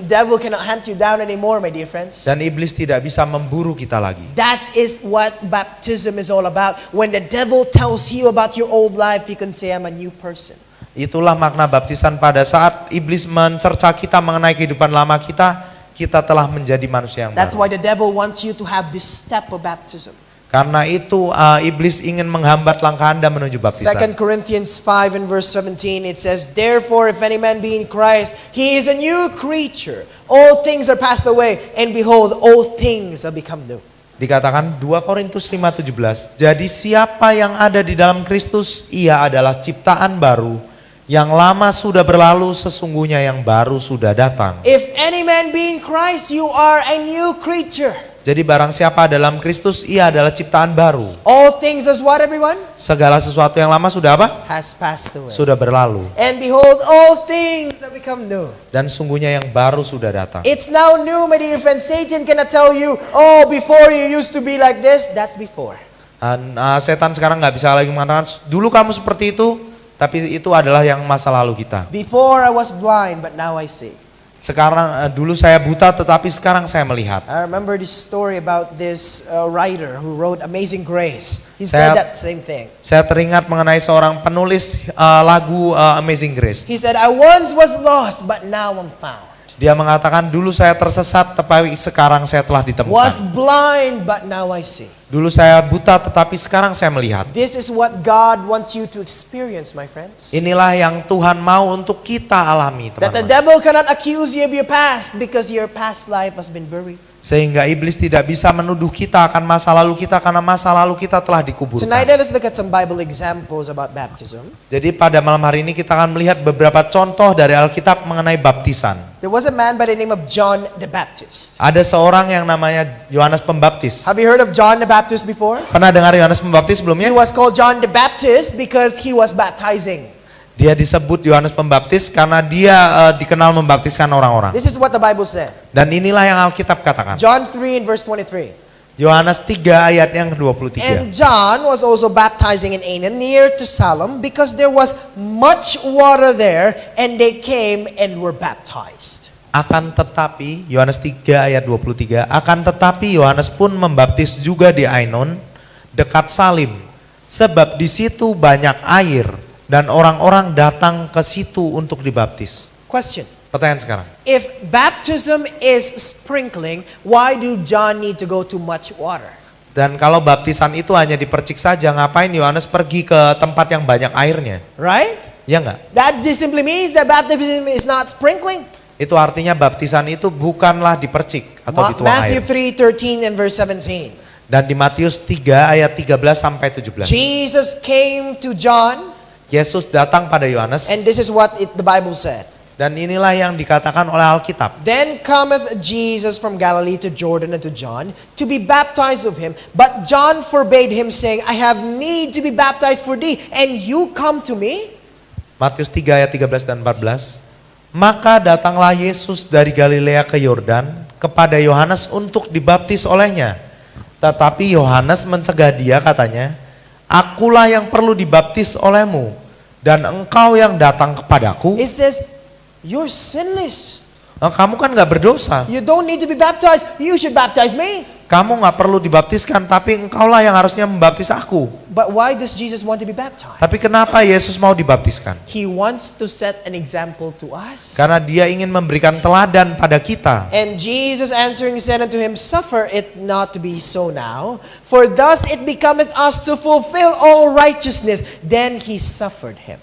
Devil cannot hunt you down anymore, my dear friends. Dan iblis tidak bisa memburu kita lagi. That is what baptism is all about. When the devil tells you about your old life, you can say, I'm a new person. Itulah makna baptisan. Pada saat iblis mencerca kita mengenai kehidupan lama kita, kita telah menjadi manusia yang That's baru. why the devil wants you to have this step of baptism. Karena itu iblis ingin menghambat langkah Anda menuju 2 baptisan. Corinthians 5 and verse 17, it says, therefore, if any man be in Christ, he is a new creature. All things are passed away, and behold, all things are become new. Dikatakan 2 Korintus 5:17. Jadi siapa yang ada di dalam Kristus, ia adalah ciptaan baru. Yang lama sudah berlalu, sesungguhnya yang baru sudah datang. If any man be in Christ, you are a new creature. Jadi barang siapa dalam Kristus, ia adalah ciptaan baru. All things is what, everyone? Segala sesuatu yang lama sudah apa? Has passed away. Sudah berlalu. And behold, all things have become new. Dan sungguhnya yang baru sudah datang. It's now new, my dear friends. Satan cannot tell you, oh, before you used to be like this. That's before. Dan setan sekarang nggak bisa lagi mengatakan, dulu kamu seperti itu, tapi itu adalah yang masa lalu kita. Before I was blind, but now I see. Sekarang dulu saya buta, tetapi sekarang saya melihat. I remember this story about this writer who wrote Amazing Grace. He Saya- said that same thing. Saya teringat mengenai seorang penulis lagu Amazing Grace. He said, I once was lost, but now I'm found. Dia mengatakan dulu saya tersesat, tetapi sekarang saya telah Was ditemukan. blind, but now I see. Dulu saya buta, tetapi sekarang saya melihat. This is what God wants you to experience, my friends. Inilah yang Tuhan mau untuk kita alami, That the teman-teman. devil cannot accuse you of your past because your past life has been buried. Sehingga iblis tidak bisa menuduh kita akan masa lalu kita karena masa lalu kita telah Tonight, dikuburkan. let us look at some Bible examples about baptism. Jadi pada malam hari ini kita akan melihat beberapa contoh dari Alkitab mengenai baptisan. There was a man by the name of John the Baptist. Ada seorang yang namanya Yohanes Pembaptis. Have you heard of John the Baptist before? Pernah dengar Yohanes Pembaptis He sebelumnya? was called John the Baptist because he was baptizing. Dia disebut Yohanes Pembaptis karena dia dikenal membaptiskan orang-orang. This is what the Bible said. Dan inilah yang Alkitab katakan. John 3 and verse 23. Yohanes 3 ayat yang ke-23. And John was also baptizing in Aenon near to Salem because there was much water there, and they came and were baptized. Akan tetapi, Yohanes 3 ayat 23, akan tetapi Yohanes pun membaptis juga di Ainon, dekat Salim. Sebab di situ banyak air, dan orang-orang datang ke situ untuk dibaptis. Question. Pertanyaan sekarang. If baptism is sprinkling, why do John need to go to much water? Dan kalau baptisan itu hanya dipercik saja, ngapain Yohanes pergi ke tempat yang banyak airnya? Right? Ya enggak? That just simply means that baptism is not sprinkling. Itu artinya baptisan itu bukanlah dipercik atau dituang Matthew air. 3:13 and verse 17. Dan di Matius 3 ayat 13 sampai 17. Jesus came to John, Yesus datang pada Yohanes and this is what the Bible said. dan inilah yang dikatakan oleh Alkitab. Then cometh Jesus from Galilee to Jordan unto John to be baptized of him. But John forbade him, saying, I have need to be baptized for thee, and you come to me? Matius 3 ayat 13 dan 14. Maka datanglah Yesus dari Galilea ke Yordan kepada Yohanes untuk dibaptis olehnya. Tetapi Yohanes mencegah dia, katanya, Akulah yang perlu dibaptis olehmu, dan engkau yang datang kepadaku. It says, you're sinless. Kamu kan gak berdosa. You don't need to be baptized. You should baptize me. Kamu gak perlu dibaptiskan, tapi engkaulah yang harusnya membaptis aku. But why does Jesus want to be baptized? Tapi kenapa Yesus mau dibaptiskan? He wants to set an example to us. Karena dia ingin memberikan teladan pada kita. And Jesus answering said unto him, Suffer it not to be so now, for thus it becometh us to fulfill all righteousness. Then he suffered him.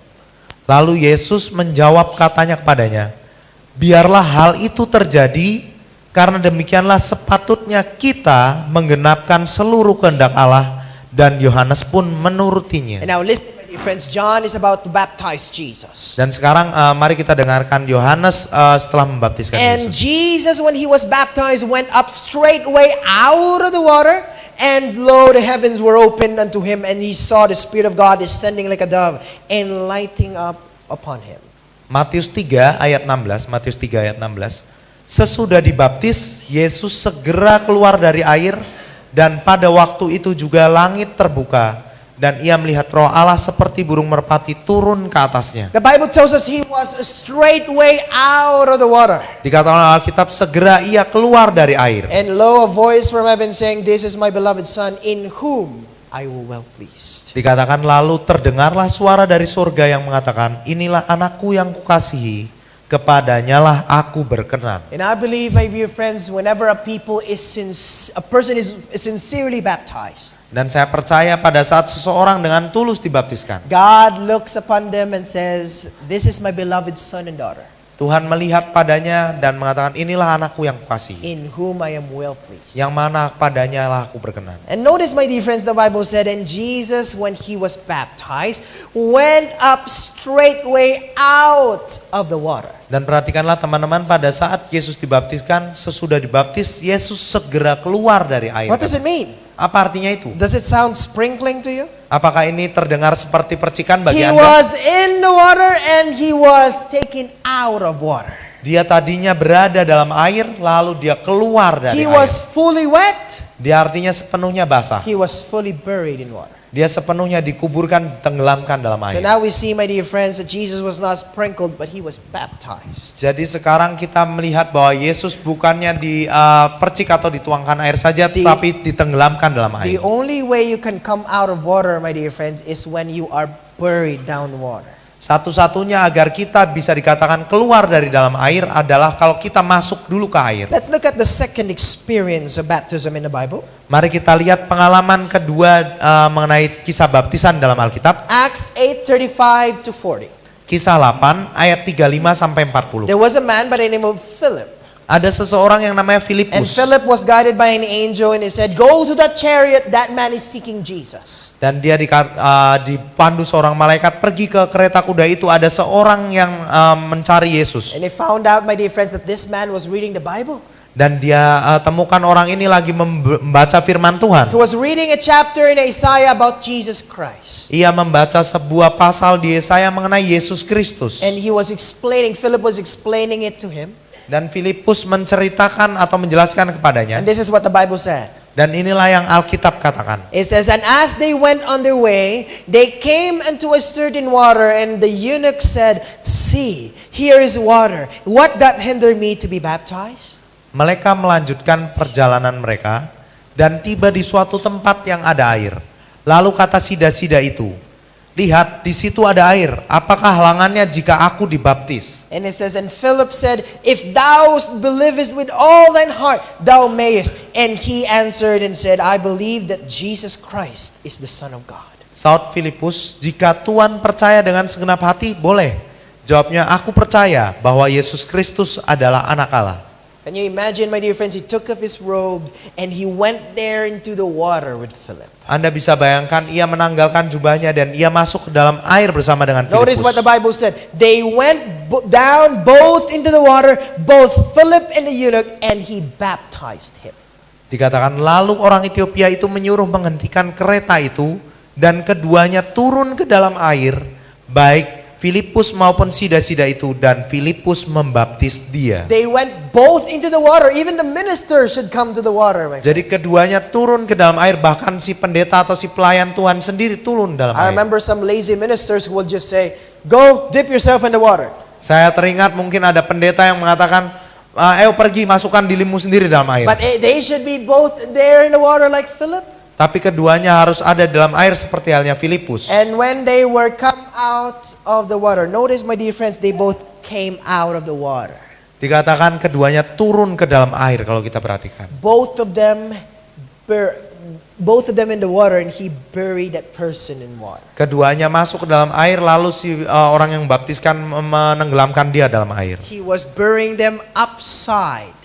Lalu Yesus menjawab, katanya kepadanya, biarlah hal itu terjadi, karena demikianlah sepatutnya kita menggenapkan seluruh kehendak Allah, dan Yohanes pun menurutinya. And now listen, my dear friends, John is about to baptize Jesus. Dan sekarang mari kita dengarkan Yohanes setelah membaptiskan And Yesus. Jesus, when he was baptized, went up straightway out of the water, and lo, the heavens were opened unto him, and he saw the Spirit of God descending like a dove and lighting up upon him. Matius 3 ayat 16, Matius 3 ayat 16. Sesudah dibaptis, Yesus segera keluar dari air, dan pada waktu itu juga langit terbuka, dan ia melihat Roh Allah seperti burung merpati turun ke atasnya. The Bible tells us he was straightway out of the water. Dikatakan oleh Alkitab, segera ia keluar dari air. And lo, a voice from heaven saying, This is my beloved Son, in whom I will well pleased. Dikatakan lalu terdengarlah suara dari surga yang mengatakan, inilah anakku yang kukasihi, kepadanyalah aku berkenan. And I believe, my dear friends, whenever a person is sincerely baptized, Dan saya percaya pada saat seseorang dengan tulus dibaptiskan, God looks upon them and says, This is my beloved son and daughter, Tuhan melihat padanya dan mengatakan, inilah anakku yang kukasihi, in whom I am well pleased. yang mana padanya lah aku berkenan. And notice, my dear friends, the Bible said, and Jesus, when he was baptized, went up straightway out of the water. Dan perhatikanlah teman-teman, pada saat Yesus dibaptiskan, sesudah dibaptis, Yesus segera keluar dari air. What does it mean? Apa artinya itu? Does it sound sprinkling to you? Apakah ini terdengar seperti percikan bagi He Anda? was in the water and he was taken out of water. Dia tadinya berada dalam air, lalu dia keluar dari He air. was fully wet. Dia artinya sepenuhnya basah. He was fully buried in water. Dia sepenuhnya dikuburkan, tenggelamkan dalam So air. now we see, my dear friends, that Jesus was not sprinkled, but he was baptized. Jadi sekarang kita melihat bahwa Yesus bukannya dipercik atau dituangkan air saja, tetapi ditenggelamkan dalam The air. only way you can come out of water, my dear friends, is when you are buried down water. Satu-satunya agar kita bisa dikatakan keluar dari dalam air adalah kalau kita masuk dulu ke air. Let's look at the second experience of baptism in the Bible. Mari kita lihat pengalaman kedua mengenai kisah baptisan dalam Alkitab. Acts 8:35 to 40. Kisah 8 ayat 35 sampai 40. There was a man by the name of Philip. Ada seseorang yang namanya And Filipus. Philip was guided by an angel, and he said, Go to that chariot, that man is seeking Jesus. Dan dia dipandu seorang malaikat pergi ke kereta kuda itu, ada seorang yang mencari Yesus. And he found out, my dear friends, that this man was reading the Bible. Dan dia temukan orang ini lagi membaca firman Tuhan. He was reading a chapter in Isaiah about Jesus Christ. Ia membaca sebuah pasal di Yesaya mengenai Yesus Kristus. And Philip was explaining it to him. Dan Filipus menceritakan atau menjelaskan kepadanya. And this is what the Bible said. Dan inilah yang Alkitab katakan. It says, And as they went on their way, they came unto a certain water, and the eunuch said, See, here is water. What doth hinder me to be baptized? Mereka melanjutkan perjalanan mereka dan tiba di suatu tempat yang ada air. Lalu kata sida-sida itu, Lihat, di situ ada air. Apakah halangannya jika aku dibaptis? And it says, And Philip said, If thou believest with all thine heart, thou mayest. And he answered and said, I believe that Jesus Christ is the Son of God. Saud Filipus, jika Tuhan percaya dengan segenap hati, boleh. Jawabnya, aku percaya bahwa Yesus Kristus adalah anak Allah. Can you imagine, my dear friends, he took off his robe and he went there into the water with Philip. Anda bisa bayangkan ia menanggalkan jubahnya dan ia masuk ke dalam air bersama dengan Notice what the Filipus. Bible said. They went down both into the water, both Philip and the eunuch, and he baptized him. Dikatakan lalu orang Ethiopia itu menyuruh menghentikan kereta itu dan keduanya turun ke dalam air, baik Filipus maupun sida-sida itu, dan Filipus membaptis dia. They went both into the water. Even the minister should come to the water. My Jadi keduanya turun ke dalam air, bahkan si pendeta atau si pelayan Tuhan sendiri turun dalam I air. remember some lazy ministers who will just say, "Go dip yourself in the water." Saya teringat mungkin ada pendeta yang mengatakan, ayo pergi masukkan dirimu sendiri dalam air. But they should be both there in the water like Philip. Tapi keduanya harus ada dalam air seperti halnya Filipus. And when they were come out of the water, notice, my dear friends, they both came out of the water. Dikatakan keduanya turun ke dalam air kalau kita perhatikan. Both of them in the water, and he buried that person in water. Keduanya masuk ke dalam air, lalu si orang yang baptiskan menenggelamkan dia dalam air. He was burying them upside.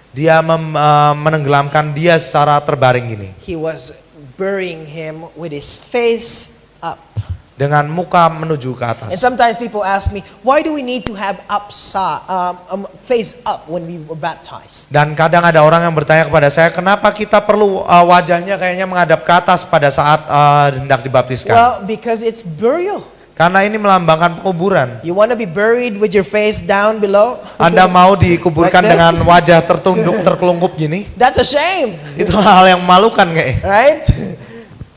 Dia menenggelamkan dia secara terbaring gini, He was burying him with his face up. dengan muka menuju ke atas. And sometimes people ask me, why do we need to have face up when we were baptized? Dan kadang ada orang yang bertanya kepada saya, kenapa kita perlu wajahnya kayaknya menghadap ke atas pada saat hendak dibaptiskan? Well, because it's burial. Karena ini melambangkan penguburan. You want to be buried with your face down below? Anda mau dikuburkan Like this? dengan wajah tertunduk, terkelungkup gini? That's a shame, Itu hal yang memalukan kayaknya. right?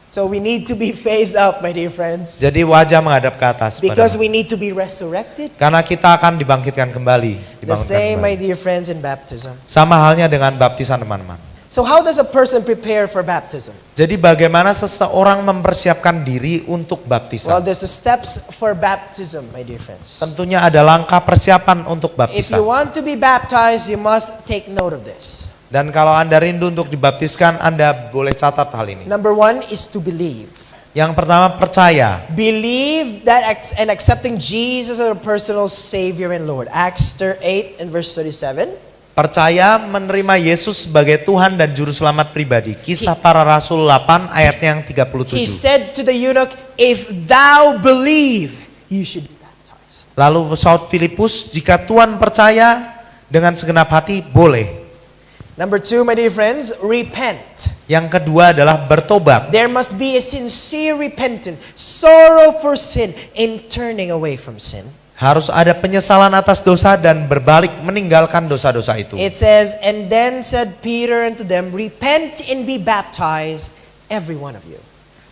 So we need to be face up, my dear friends, Jadi wajah menghadap ke atas. because padahal. we need to be resurrected. Karena kita akan dibangkitkan kembali. The same, my kembali. dear friends, in baptism. Sama halnya dengan baptisan teman-teman. So how does a person prepare for baptism? Jadi bagaimana seseorang mempersiapkan diri untuk Well, baptisan? there's steps for baptism, my dear friends. Tentunya ada langkah persiapan untuk If you baptisan. want to be baptized, you must take note of this. Dan kalau Anda rindu untuk dibaptiskan, Anda boleh catat hal ini. Number one is to believe. Yang pertama, percaya. Believe that and accepting Jesus as a personal Savior and Lord. Acts 8 and verse 37. Percaya menerima Yesus sebagai Tuhan dan Juru Selamat pribadi. Kisah para Rasul 8 ayatnya yang He 37. said to the eunuch, if thou believe, you should be baptized. Lalu saud Filipus, jika Tuhan percaya dengan segenap hati, boleh. Number two, my dear friends, repent. Yang kedua adalah bertobat. There must be a sincere repentance, sorrow for sin, in turning away from sin. Harus ada penyesalan atas dosa dan berbalik meninggalkan dosa-dosa itu. It says, and then said Peter unto them, repent and be baptized, every one of you.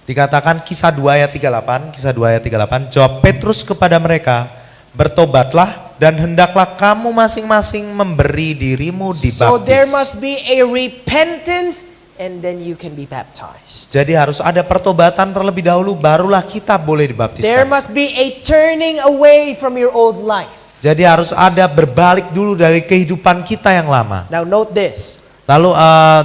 Dikatakan kisah 2 ayat 38, kisah 2 ayat 38, jawab Petrus kepada mereka, bertobatlah dan hendaklah kamu masing-masing memberi dirimu So there dibaptis. must be a repentance, and then you can be baptized. Jadi harus ada pertobatan terlebih dahulu, barulah kita boleh There dibaptiskan. must be a turning away from your old life. Jadi harus ada berbalik dulu dari kehidupan kita yang lama. Now note this. Lalu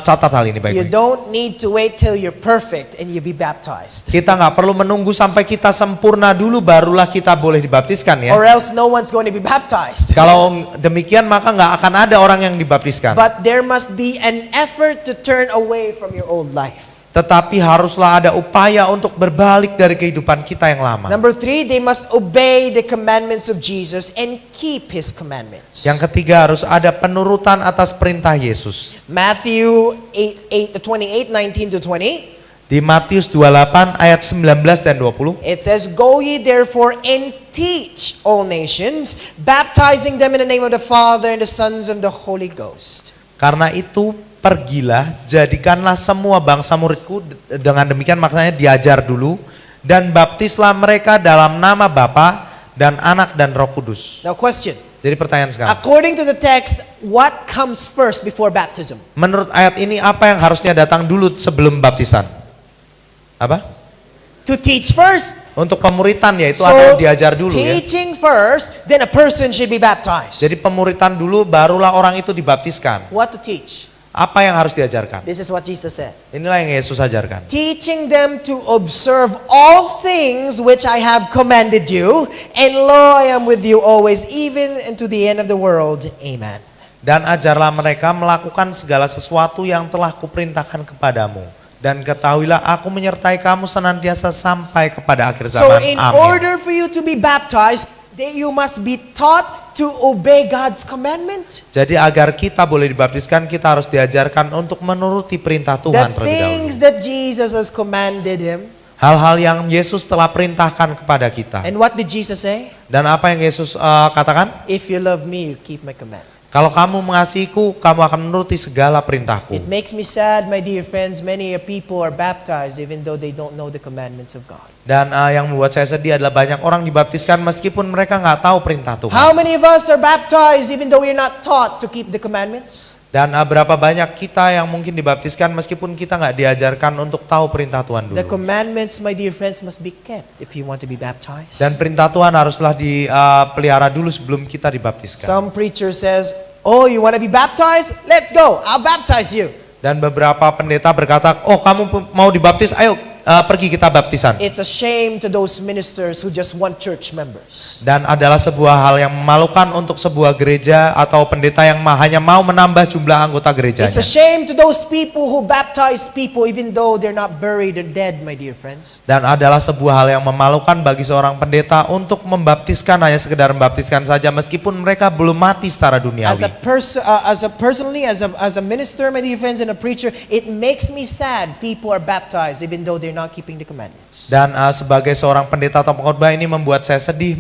catat hal ini You baik-baik. don't need to wait till you're perfect and you be baptized. Kita nggak perlu menunggu sampai kita sempurna dulu barulah kita boleh dibaptiskan ya. Or else no one's going to be baptized. Kalau demikian maka nggak akan ada orang yang dibaptiskan. But there must be an effort to turn away from your old life. Tetapi haruslah ada upaya untuk berbalik dari kehidupan kita yang lama. Number three, they must obey the commandments of Jesus and keep His commandments. Yang ketiga harus ada penurutan atas perintah Yesus. Matthew 28:19 to 20. Di Matius 28 ayat 19 dan 20. It says, go ye therefore and teach all nations, baptizing them in the name of the Father and the Sons and the Holy Ghost. Karena itu pergilah, jadikanlah semua bangsa muridku. Dengan demikian maknanya diajar dulu. Dan baptislah mereka dalam nama Bapa dan Anak dan Roh Kudus. Now question, Jadi pertanyaan sekarang. according to the text, what comes first before baptism? Menurut ayat ini apa yang harusnya datang dulu sebelum baptisan? Apa? To teach first. Untuk pemuritan yaitu ada yang diajar dulu ya. teaching first, then a person should be baptized. Jadi pemuritan dulu barulah orang itu dibaptiskan. What to teach? Apa yang harus diajarkan? This is what Jesus said. Inilah yang Yesus ajarkan. Teaching them to observe all things which I have commanded you, and lo, I am with you always, even unto the end of the world. Amen. Dan ajarlah mereka melakukan segala sesuatu yang telah kuperintahkan kepadamu. Dan ketahuilah aku menyertai kamu senantiasa sampai kepada akhir So zaman. in Amin. order for you to be baptized, you must be taught to obey God's commandment. Jadi agar kita boleh dibaptiskan, kita harus diajarkan untuk menuruti perintah The Tuhan terlebih dahulu. things that Jesus has commanded him. Hal-hal yang Yesus telah perintahkan kepada kita. And what did Jesus say? Dan apa yang Yesus katakan? If you love me, you keep my commandments. Kalau kamu mengasihiku, kamu akan menuruti segala perintahku. It makes me sad, my dear friends, many people are baptized even though they don't know the commandments of God. Dan yang membuat saya sedih adalah banyak orang dibaptiskan meskipun mereka nggak tahu perintah Tuhan. How many of us are baptized even though we're not taught to keep the commandments? Dan berapa banyak kita yang mungkin dibaptiskan meskipun kita nggak diajarkan untuk tahu perintah Tuhan The dulu. commandments, my dear friends, must be kept if you want to be baptized. Dan perintah Tuhan haruslah dipelihara dulu sebelum kita dibaptiskan. Some preacher says, oh, you want to be baptized? Let's go, I'll baptize you. Dan beberapa pendeta berkata, oh kamu mau dibaptis, ayo pergi kita baptisan. It's a shame to those ministers who just want church members. Dan adalah sebuah hal yang memalukan untuk sebuah gereja atau pendeta yang hanya mau menambah jumlah anggota It's a gerejanya. shame to those people who baptize people even though they're not buried or dead, my dear friends. Dan adalah sebuah hal yang memalukan bagi seorang pendeta untuk membaptiskan hanya sekedar membaptiskan saja meskipun mereka belum mati secara As duniawi. a minister, my dear friends, and a preacher, it makes me sad people are baptized even though they're not keeping the commandments. Dan sebagai seorang pendeta atau pengkhotbah ini membuat saya sedih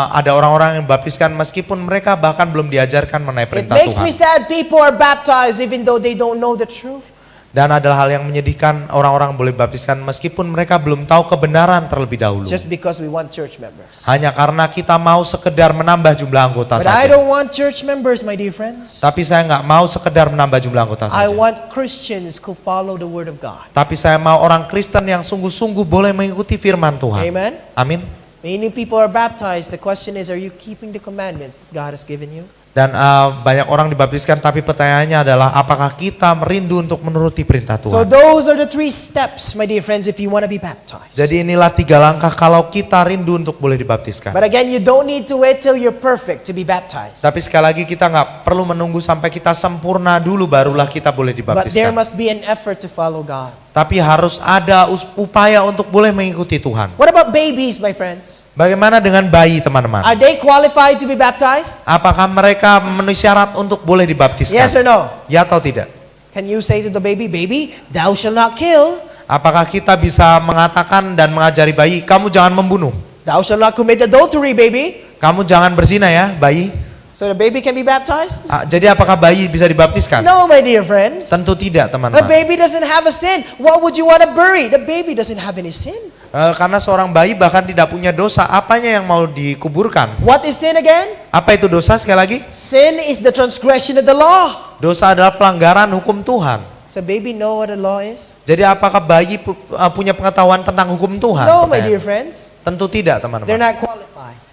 ada orang-orang yang dibaptiskan meskipun mereka bahkan belum diajarkan mengenai It perintah makes me Tuhan. sad people are baptized even though they don't know the truth. Dan adalah hal yang menyedihkan orang-orang boleh dibaptiskan meskipun mereka belum tahu kebenaran terlebih dahulu. Just because we want church members. Hanya karena kita mau sekedar menambah jumlah anggota But I saja. don't want church members, my dear friends. Tapi saya nggak mau sekedar menambah jumlah anggota I saja. want Christians who follow the word of God. Tapi saya mau orang Kristen yang sungguh-sungguh boleh mengikuti firman Tuhan. Amen. Amin. Many people are baptized. The question is, are you keeping the commandments that God has given you? Dan banyak orang dibaptiskan, tapi pertanyaannya adalah apakah kita merindu untuk menuruti perintah So Tuhan? those are the 3 steps, my dear friends, if you want to be baptized. Jadi inilah 3 langkah kalau kita rindu untuk boleh dibaptiskan. But again, you don't need to wait till you're perfect to be baptized. Tapi sekali lagi kita nggak perlu menunggu sampai kita sempurna dulu barulah kita boleh But there dibaptiskan. must be an effort to follow God. Tapi harus ada upaya untuk boleh mengikuti Tuhan. What about babies, my friends? Bagaimana dengan bayi, teman-teman? Are they qualified to be baptized? Apakah mereka memenuhi syarat untuk boleh dibaptiskan? Yes or no? Ya atau tidak? Can you say to the baby, baby, thou shalt not kill, Apakah kita bisa mengatakan dan mengajari bayi, kamu jangan membunuh, thou shalt not commit adultery, baby? kamu jangan berzina ya, bayi? So the baby can be baptized? Jadi apakah bayi bisa dibaptiskan? No, my dear friends. Tentu tidak, The teman-teman. baby doesn't have a sin. What would you want to bury? The baby doesn't have any sin. Karena seorang bayi bahkan tidak punya dosa, apanya yang mau dikuburkan? What is sin again? Apa itu dosa sekali lagi? Sin is the transgression of the law. Dosa adalah pelanggaran hukum Tuhan. So baby know what the law is? Jadi apakah bayi punya pengetahuan tentang hukum Tuhan? No, my dear Pertanyaan. friends. Tentu tidak, They're teman-teman. not qualified.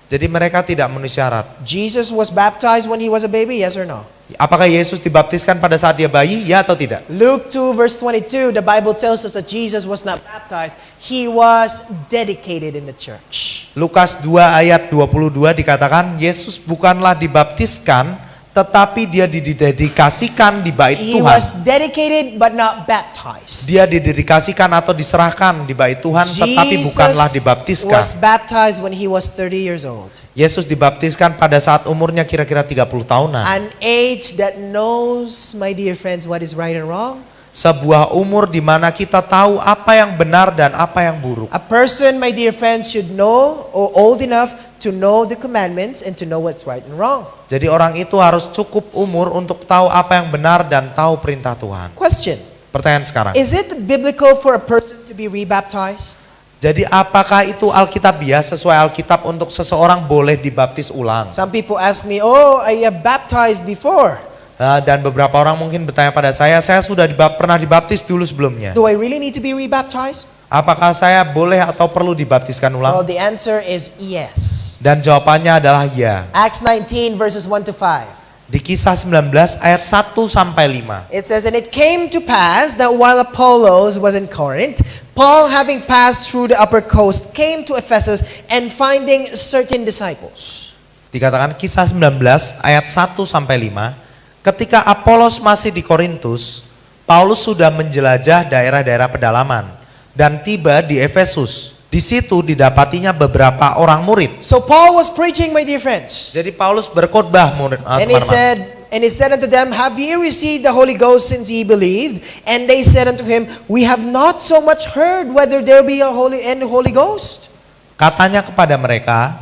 Jadi mereka tidak memenuhi syarat. Jesus was baptized when he was a baby, yes or no? Apakah Yesus dibaptiskan pada saat dia bayi? Ya atau tidak? Luke 2 verse 22, the Bible tells us that Jesus was not baptized. He was dedicated in the church. Lukas 2 ayat 22 dikatakan Yesus bukanlah dibaptiskan tetapi dia didedikasikan di bait He Tuhan. was dedicated but not baptized. Dia didedikasikan atau diserahkan di bait Tuhan tetapi bukanlah was dibaptiskan. baptized when he was 30 years old. Yesus dibaptiskan pada saat umurnya kira-kira 30 tahunan. An age that knows, my dear friends, what is right and wrong. Sebuah umur di mana kita tahu apa yang benar dan apa yang buruk. A person, my dear friends, should know or old enough to know the commandments and to know what's right and wrong. Jadi orang itu harus cukup umur untuk tahu apa yang benar dan tahu perintah Tuhan. Question. Pertanyaan sekarang. Is it biblical for a person to be rebaptized? Jadi apakah itu Alkitabiah sesuai Alkitab untuk seseorang boleh dibaptis ulang? Some people ask me, oh, I have baptized before. Dan beberapa orang mungkin bertanya pada saya sudah pernah dibaptis dulu sebelumnya. Do I really need to be rebaptized? Apakah saya boleh atau perlu dibaptiskan Well, ulang? the answer is yes. Dan jawabannya adalah ya. Acts 19 verses 1 to 5. Di Kisah 19 ayat 1 sampai 5. It says, and it came to pass that while Apollos was in Corinth, Paul, having passed through the upper coast, came to Ephesus and finding certain disciples. Dikatakan Kisah 19 ayat 1 sampai 5. Ketika Apolos masih di Korintus, Paulus sudah menjelajah daerah-daerah pedalaman dan tiba di Efesus. Di situ didapatinya beberapa orang murid. So Paul was preaching, my dear friends. Jadi Paulus berkhotbah And he said unto them, have ye received the Holy Ghost since ye believed? And they said unto him, we have not so much heard whether there be a Holy Ghost. Katanya kepada mereka,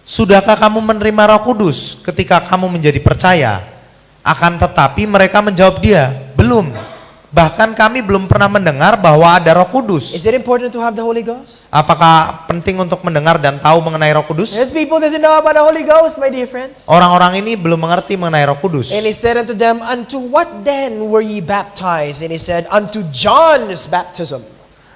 sudahkah kamu menerima Roh Kudus ketika kamu menjadi percaya? Akan tetapi mereka menjawab dia, belum. Bahkan kami belum pernah mendengar bahwa ada Roh Kudus. Is it important to have the Holy Ghost? Apakah penting untuk mendengar dan tahu mengenai Roh Kudus? There's people doesn't know about the Holy Ghost, my dear friends. Orang-orang ini belum mengerti mengenai Roh Kudus. And he said unto them, unto what then were ye baptized? And he said, unto John's baptism.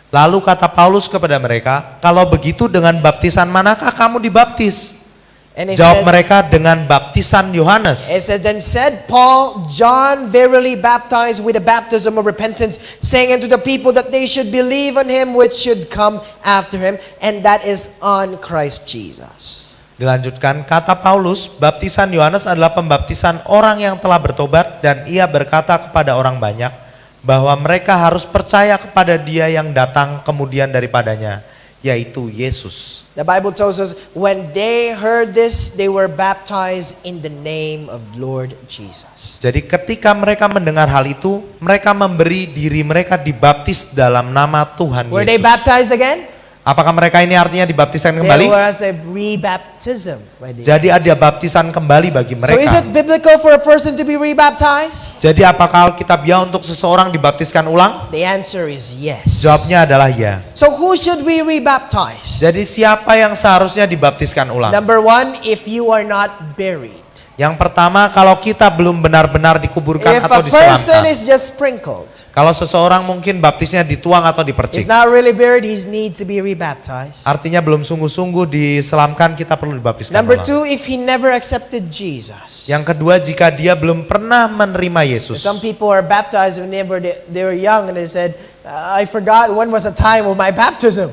Lalu kata Paulus kepada mereka, kalau begitu dengan baptisan manakah kamu dibaptis? And he Jawab said, mereka, dengan baptisan Yohanes. it said, then said Paul, John verily baptized with a baptism of repentance, saying unto the people that they should believe on him which should come after him, and that is on Christ Jesus. Dilanjutkan, kata Paulus, baptisan Yohanes adalah pembaptisan orang yang telah bertobat dan ia berkata kepada orang banyak bahwa mereka harus percaya kepada dia yang datang kemudian daripadanya, yaitu Yesus. The Bible tells us when they heard this, they were baptized in the name of Lord Jesus. Jadi ketika mereka mendengar hal itu, mereka memberi diri mereka dibaptis dalam nama Tuhan Were they Yesus. baptized again? Apakah mereka ini artinya dibaptiskan There kembali? was a rebaptism. my dear Jadi friends. ada baptisan kembali bagi So is mereka. it biblical for a person to be rebaptized? Jadi apakah Alkitabiah untuk seseorang dibaptiskan ulang? The answer is yes. Jawabnya adalah ya. So who should we rebaptize? Jadi siapa yang seharusnya dibaptiskan ulang? Number one, if you are not buried. Yang pertama, kalau kita belum benar-benar dikuburkan If atau a person diselamkan. is just sprinkled, Kalau seseorang mungkin baptisnya dituang atau he's dipercik. not really buried, he needs to be rebaptized. Artinya belum sungguh-sungguh diselamkan, kita perlu dibaptiskan Number ulang. two, if he never accepted Jesus. Yang kedua, jika dia belum pernah menerima Yesus. Some people are baptized whenever they were young and they said, I forgot when was the time of my baptism.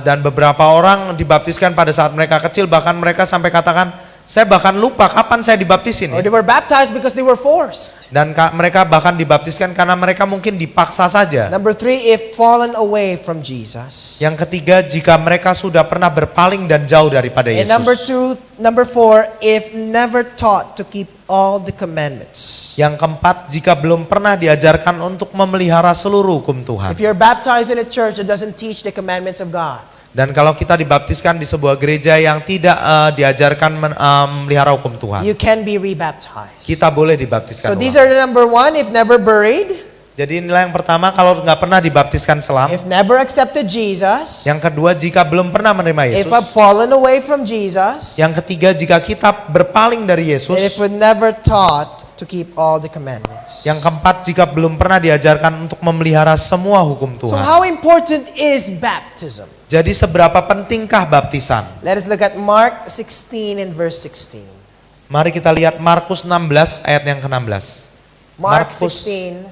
Dan beberapa orang dibaptiskan pada saat mereka kecil, bahkan mereka sampai katakan, saya bahkan lupa kapan saya dibaptisin. Or Ya. they were baptized because they were forced. Dan mereka bahkan dibaptiskan karena mereka mungkin dipaksa saja. Number three, if fallen away from Jesus. Yang ketiga, jika mereka sudah pernah berpaling dan jauh daripada And Yesus. number four, if never taught to keep all the commandments. Yang keempat, jika belum pernah diajarkan untuk memelihara seluruh hukum Tuhan. If you're baptized in a church that doesn't teach the commandments of God, Dan kalau kita dibaptiskan di sebuah gereja yang tidak diajarkan memelihara hukum Tuhan, you can be rebaptized. kita boleh dibaptiskan So these ulang. are the number one, if never buried, Jadi inilah yang pertama, kalau nggak pernah dibaptiskan selam. if never accepted Jesus, Yang kedua, jika belum pernah menerima if Yesus. I've fallen away from Jesus, Yang ketiga, jika kita berpaling dari and if Yesus. we never taught to keep all the commandments. Yang keempat, jika belum pernah diajarkan untuk memelihara semua hukum So Tuhan. how important is baptism? Jadi seberapa pentingkah baptisan? Let us look at Mark 16 and verse 16. Mari kita lihat Markus 16 ayat yang ke-16. Mark Markus 16,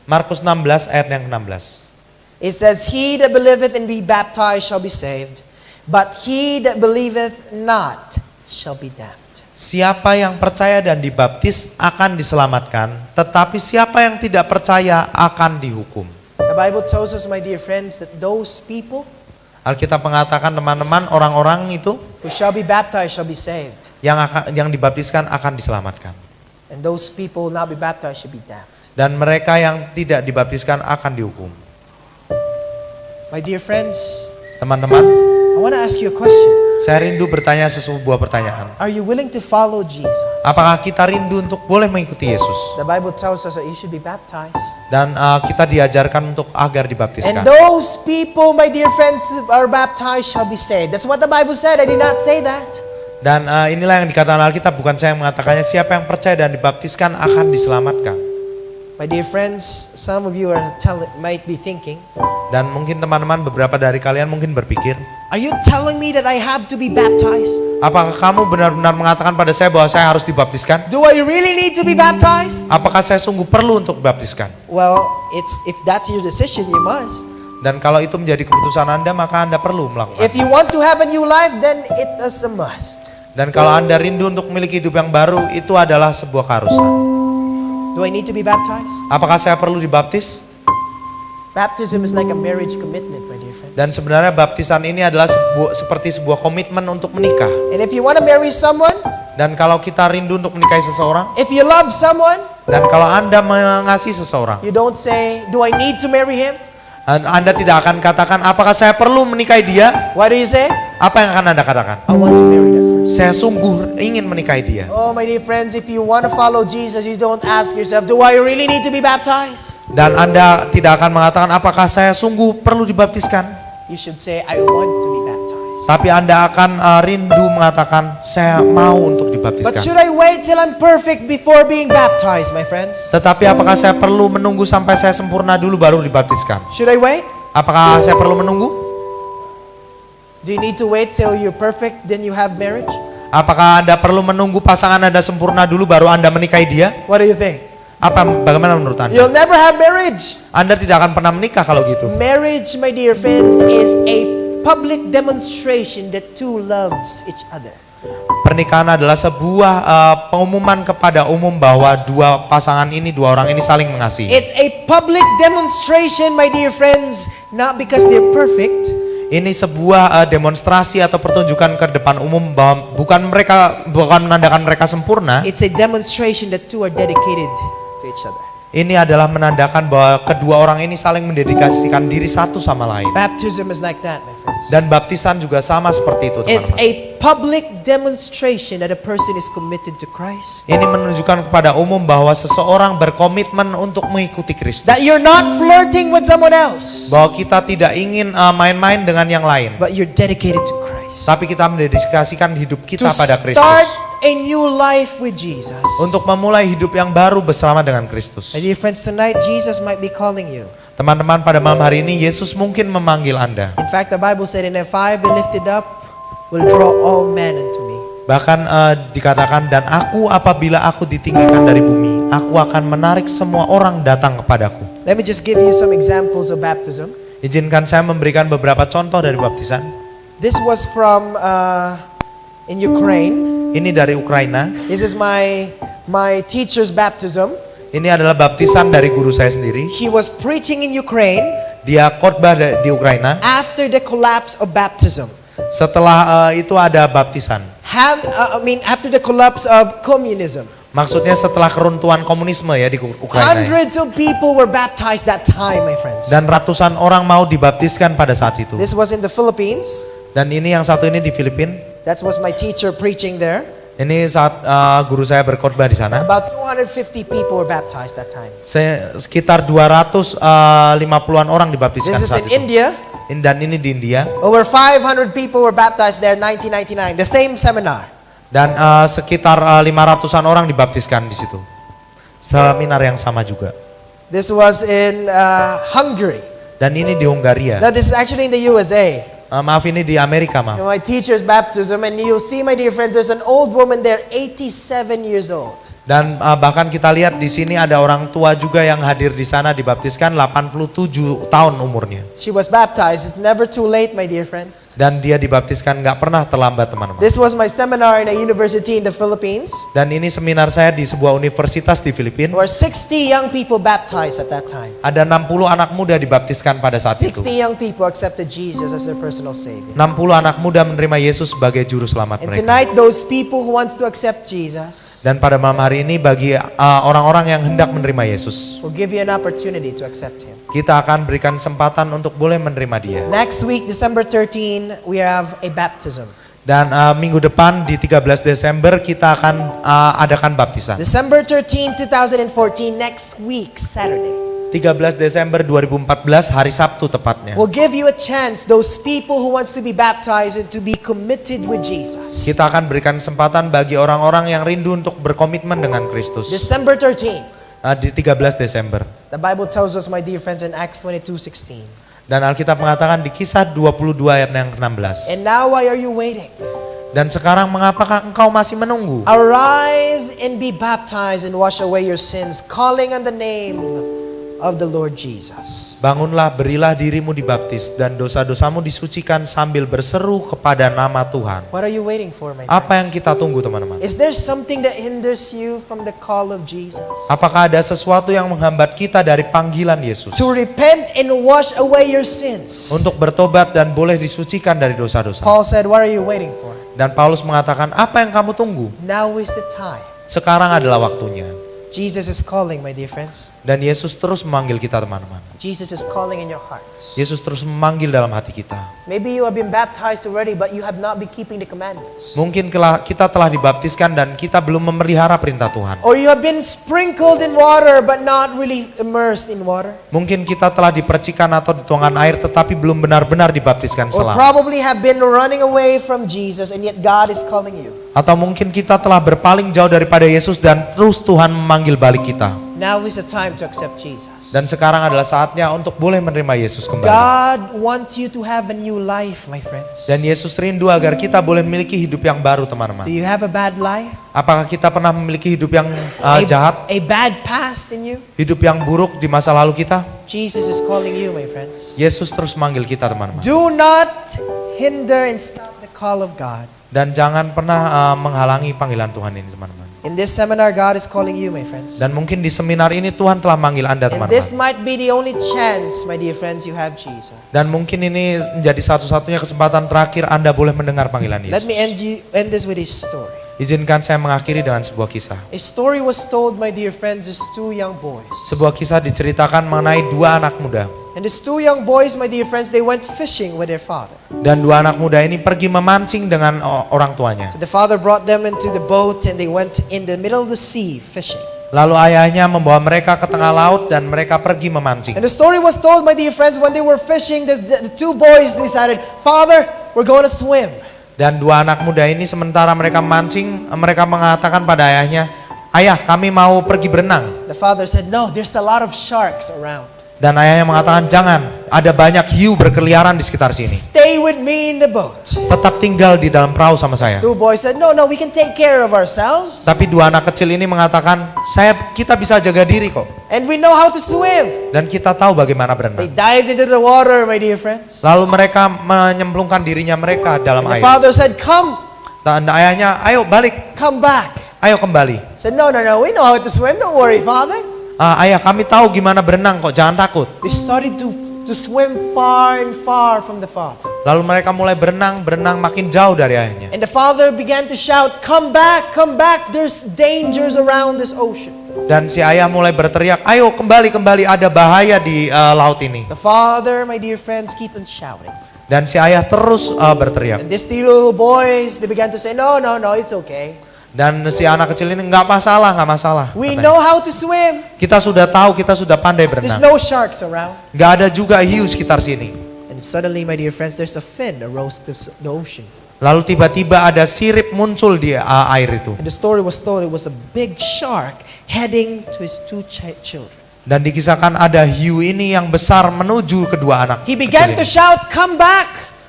Markus 16 ayat yang ke-16. it says, He that believeth and be baptized shall be saved, but he that believeth not shall be damned. Siapa yang percaya dan dibaptis akan diselamatkan, tetapi siapa yang tidak percaya akan dihukum. The Bible tells us, my dear friends, that those people Alkitab mengatakan, teman-teman, orang-orang itu who shall be baptized shall be saved, yang dibaptiskan akan diselamatkan. and those people who will not be baptized shall be damned. Dan mereka yang tidak dibaptiskan akan dihukum. My dear friends, Teman-teman, I want to ask you a question. saya rindu bertanya sebuah pertanyaan. Are you willing to follow Jesus? Apakah kita rindu untuk boleh mengikuti Yesus? The Bible tells us that you should be baptized. Dan kita diajarkan untuk agar And dibaptiskan. those people, my dear friends, who are baptized shall be saved. That's what the Bible said. I did not say that. Dan inilah yang dikatakan Alkitab, bukan saya yang mengatakannya. Siapa yang percaya dan dibaptiskan akan diselamatkan. My dear friends, some of you might be thinking, Dan mungkin teman-teman, beberapa dari kalian mungkin berpikir, are you telling me that I have to be baptized? apakah kamu benar-benar mengatakan pada saya bahwa saya harus dibaptiskan? Do I really need to be baptized? Apakah saya sungguh perlu untuk dibaptiskan? Well, if that's your decision, you must. Dan kalau itu menjadi keputusan Anda, maka Anda perlu melakukan. If you want to have a new life, then it is a must. Dan kalau Anda rindu untuk memiliki hidup yang baru, itu adalah sebuah keharusan. Do I need to be baptized? Apakah saya perlu dibaptis? Baptism is like a marriage commitment, my dear friends. Dan sebenarnya baptisan ini adalah seperti sebuah komitmen untuk menikah. And if you want to marry someone, Dan kalau kita rindu untuk menikahi seseorang, if you love someone, dan kalau Anda mengasihi seseorang, you don't say, do I need to marry him? Anda tidak akan katakan, apakah saya perlu menikahi dia? What do you say? Apa yang akan Anda katakan? I want to marry that person. Saya sungguh ingin menikahi dia. Oh, my dear friends, if you want to follow Jesus, you don't ask yourself, do I really need to be baptized? Dan Anda tidak akan mengatakan, apakah saya sungguh perlu dibaptiskan? You should say, I want to be baptized. Tapi Anda akan rindu mengatakan, saya mau untuk But dibaptiskan. should I wait till I'm perfect before being baptized, my friends? Tetapi apakah saya perlu menunggu sampai saya sempurna dulu baru dibaptiskan? Should I wait? Apakah saya perlu menunggu? Do you need to wait till you're perfect, then you have marriage? Apakah Anda perlu menunggu pasangan Anda sempurna dulu baru Anda menikahi dia? What do you think? Bagaimana menurut Anda? You'll never have marriage. Anda tidak akan pernah menikah kalau gitu. Marriage, my dear friends, is a public demonstration that two loves each other. Pernikahan adalah sebuah pengumuman kepada umum bahwa dua orang ini saling mengasihi. It's a public demonstration, my dear friends, not because they're perfect, Ini sebuah demonstrasi atau pertunjukan ke depan umum bahwa bukan menandakan mereka sempurna. it's a demonstration that two are dedicated to each other. Ini adalah menandakan bahwa kedua orang ini saling mendedikasikan diri satu sama lain. Baptism is like that, my friends. Dan baptisan juga sama seperti itu, It's teman-teman. a public demonstration that a person is committed to Christ. Ini menunjukkan kepada umum bahwa seseorang berkomitmen untuk mengikuti Kristus. That you're not flirting with someone else, Bahwa kita tidak ingin main-main dengan yang lain, but you're dedicated to Christ. tapi kita mendedikasikan hidup To kita pada start Kristus. a new life with Jesus. Untuk memulai hidup yang baru bersama dengan Kristus. My dear friends, tonight Jesus might be calling you. Teman-teman, pada malam hari ini Yesus mungkin memanggil Anda. In fact, the Bible said, and if I be lifted up, will draw all men unto me. Bahkan dikatakan, dan apabila aku ditinggikan dari bumi, aku akan menarik semua orang datang kepadaku. Let me just give you some examples of baptism. Izinkan saya memberikan beberapa contoh dari baptisan. This was from in Ukraine. Ini dari Ukraina. This is my teacher's baptism. Ini adalah baptisan dari guru saya sendiri. He was preaching in Ukraine Dia khotbah di Ukraina. after the collapse of baptism. Setelah itu ada baptisan. After the collapse of communism. Maksudnya setelah keruntuhan komunisme ya di Ukraina. Hundreds of people were baptized that time, my friends. Dan ratusan orang mau dibaptiskan pada saat itu. This was in the Philippines. Dan ini yang satu ini di Filipina. That was my teacher preaching there. Ini saat guru saya berkhotbah di sana. About 250 people were baptized that time. Sekitar 250-an orang dibaptiskan This is saat in itu. India. Dan ini di India. Over 500 people were baptized there in 1999. The same seminar. Dan sekitar 500-an orang dibaptiskan di situ. Seminar yang sama juga. This was in Hungary. Dan ini di Hungaria. Now this is actually in the USA. Maaf, ini di Amerika, maaf. My teacher's baptism, and you'll see, my dear friends, there's an old woman there, 87 years old. Dan bahkan kita lihat di sini ada orang tua juga yang hadir di sana dibaptiskan 87 tahun umurnya. She was baptized. It's never too late, my dear friends. Dan dia dibaptiskan nggak pernah terlambat, teman-teman. This was my seminar in a university in the Philippines. Dan ini seminar saya di sebuah universitas di Filipina. There were 60 young people baptized at that time. Ada 60 anak muda dibaptiskan pada saat 60 itu. young people accepted Jesus as their personal savior. 60 anak muda menerima Yesus sebagai juru selamat And mereka. tonight, those people who wants to accept Jesus Dan pada malam hari ini bagi orang-orang yang hendak menerima Yesus, will give you an opportunity to accept Him. kita akan berikan kesempatan untuk boleh menerima dia. Next week, December 13, we have a baptism. Dan minggu depan di 13 Desember kita akan adakan baptisan. December 13, 2014, next week, Saturday. 13 Desember 2014 hari Sabtu tepatnya. We'll give you a chance, those people who wants to be baptized and to be committed with Jesus. Kita akan berikan kesempatan bagi orang-orang yang rindu untuk berkomitmen dengan Kristus. December 13. Di 13 Desember. The Bible tells us, my dear friends, in Acts 22:16. Dan Alkitab mengatakan di Kisah 22 ayat yang ke-16. And now why are you waiting? Dan sekarang mengapakah engkau masih menunggu? Arise and be baptized and wash away your sins, calling on the name of the Lord Jesus. Bangunlah, berilah dirimu dibaptis, dan dosa-dosamu disucikan sambil berseru kepada nama Tuhan. What are you waiting for, my Apa yang friends? kita tunggu, teman-teman? Is there something that hinders you from the call of Jesus? Apakah ada sesuatu yang menghambat kita dari panggilan Yesus? To repent and wash away your sins. Untuk bertobat dan boleh disucikan dari dosa-dosa. Paul said, what are you waiting for? Dan Paulus mengatakan, apa yang kamu tunggu? Now is the time. Sekarang adalah waktunya. Jesus is calling, my dear friends. Dan Yesus terus memanggil kita, teman-teman. Jesus is calling in your hearts. Yesus terus memanggil dalam hati kita. Maybe you have been baptized already, but you have not been keeping the commandments. Mungkin kita telah dibaptiskan dan kita belum memelihara perintah Tuhan. Or you have been sprinkled in water, but not really immersed in water. Mungkin kita telah dipercikan atau dituangkan air tetapi belum benar-benar dibaptiskan Or selama. probably have been running away from Jesus, and yet God is calling you. Atau mungkin kita telah berpaling jauh daripada Yesus dan terus Tuhan memanggil balik kita. Now is the time to accept Jesus. Dan sekarang adalah saatnya untuk boleh menerima Yesus kembali. God wants you to have a new life, my friends. Dan Yesus rindu agar kita boleh memiliki hidup yang baru, Do teman-teman. you have a bad life? Apakah kita pernah memiliki hidup yang jahat? A bad past in you? Hidup yang buruk di masa lalu kita? Jesus is calling you, my friends. Yesus terus manggil kita, teman-teman. Do not hinder and stop the call of God. Dan jangan pernah menghalangi panggilan Tuhan ini, teman-teman. In this seminar, God is calling you, my friends. Dan mungkin di seminar ini Tuhan telah manggil Anda, And this teman-teman. might be the only chance, my dear friends, you have Jesus. Dan mungkin ini menjadi satu-satunya kesempatan terakhir Anda boleh mendengar panggilan Let me Yesus. end this with a story. Izinkan saya mengakhiri dengan sebuah kisah. A story was told, my dear friends, is two young boys. Sebuah kisah diceritakan mengenai dua anak muda. And these two young boys, my dear friends, they went fishing with their father. Dan dua anak muda ini pergi memancing dengan orang tuanya. So the father brought them into the boat and they went in the middle of the sea fishing. Lalu ayahnya membawa mereka ke tengah laut dan mereka pergi memancing. And the story was told, my dear friends, when they were fishing, the two boys decided, Father, we're going to swim. Dan dua anak muda ini sementara mereka mancing, mereka mengatakan pada ayahnya, "Ayah, kami mau pergi berenang." The father said, no, there's a lot of sharks around. Dan ayahnya mengatakan, "Jangan, ada banyak hiu berkeliaran di sekitar sini. Stay with me in the boat. Tetap tinggal di dalam perahu sama saya." Two boys said, no, we can take care of ourselves. Tapi dua anak kecil ini mengatakan, kita bisa jaga diri kok. And we know how to swim. Dan kita tahu bagaimana They berenang. dived into the water, my dear friends. Lalu mereka menyemplungkan dirinya mereka dalam And the air. father said, come Ayahnya, "Ayo balik, come back. ayo kembali." Said, no, we know how to swim. Don't worry, father. Ayah, kami tahu gimana berenang kok, jangan takut. They started to swim far and far from the father. Lalu mereka mulai berenang makin jauh dari ayahnya. And the father began to shout, come back, there's dangers around this ocean. Dan si ayah mulai berteriak, "Ayo kembali, ada bahaya di laut ini." The father, my dear friends, keep on shouting. Dan si ayah terus berteriak. And these three little boys, they began to say, no, it's okay. Dan si anak kecil ini, nggak masalah. We katanya. know how to swim. Kita sudah tahu, kita sudah pandai There's berenang. no sharks around. Nggak ada juga hiu sekitar sini. And suddenly, my dear friends, there's a fin arose the ocean. Lalu tiba-tiba ada sirip muncul di air itu. And the story was told it was a big shark heading to his two children. Dan dikisahkan ada hiu ini yang besar menuju kedua anak He kecil began to ini. shout, come back.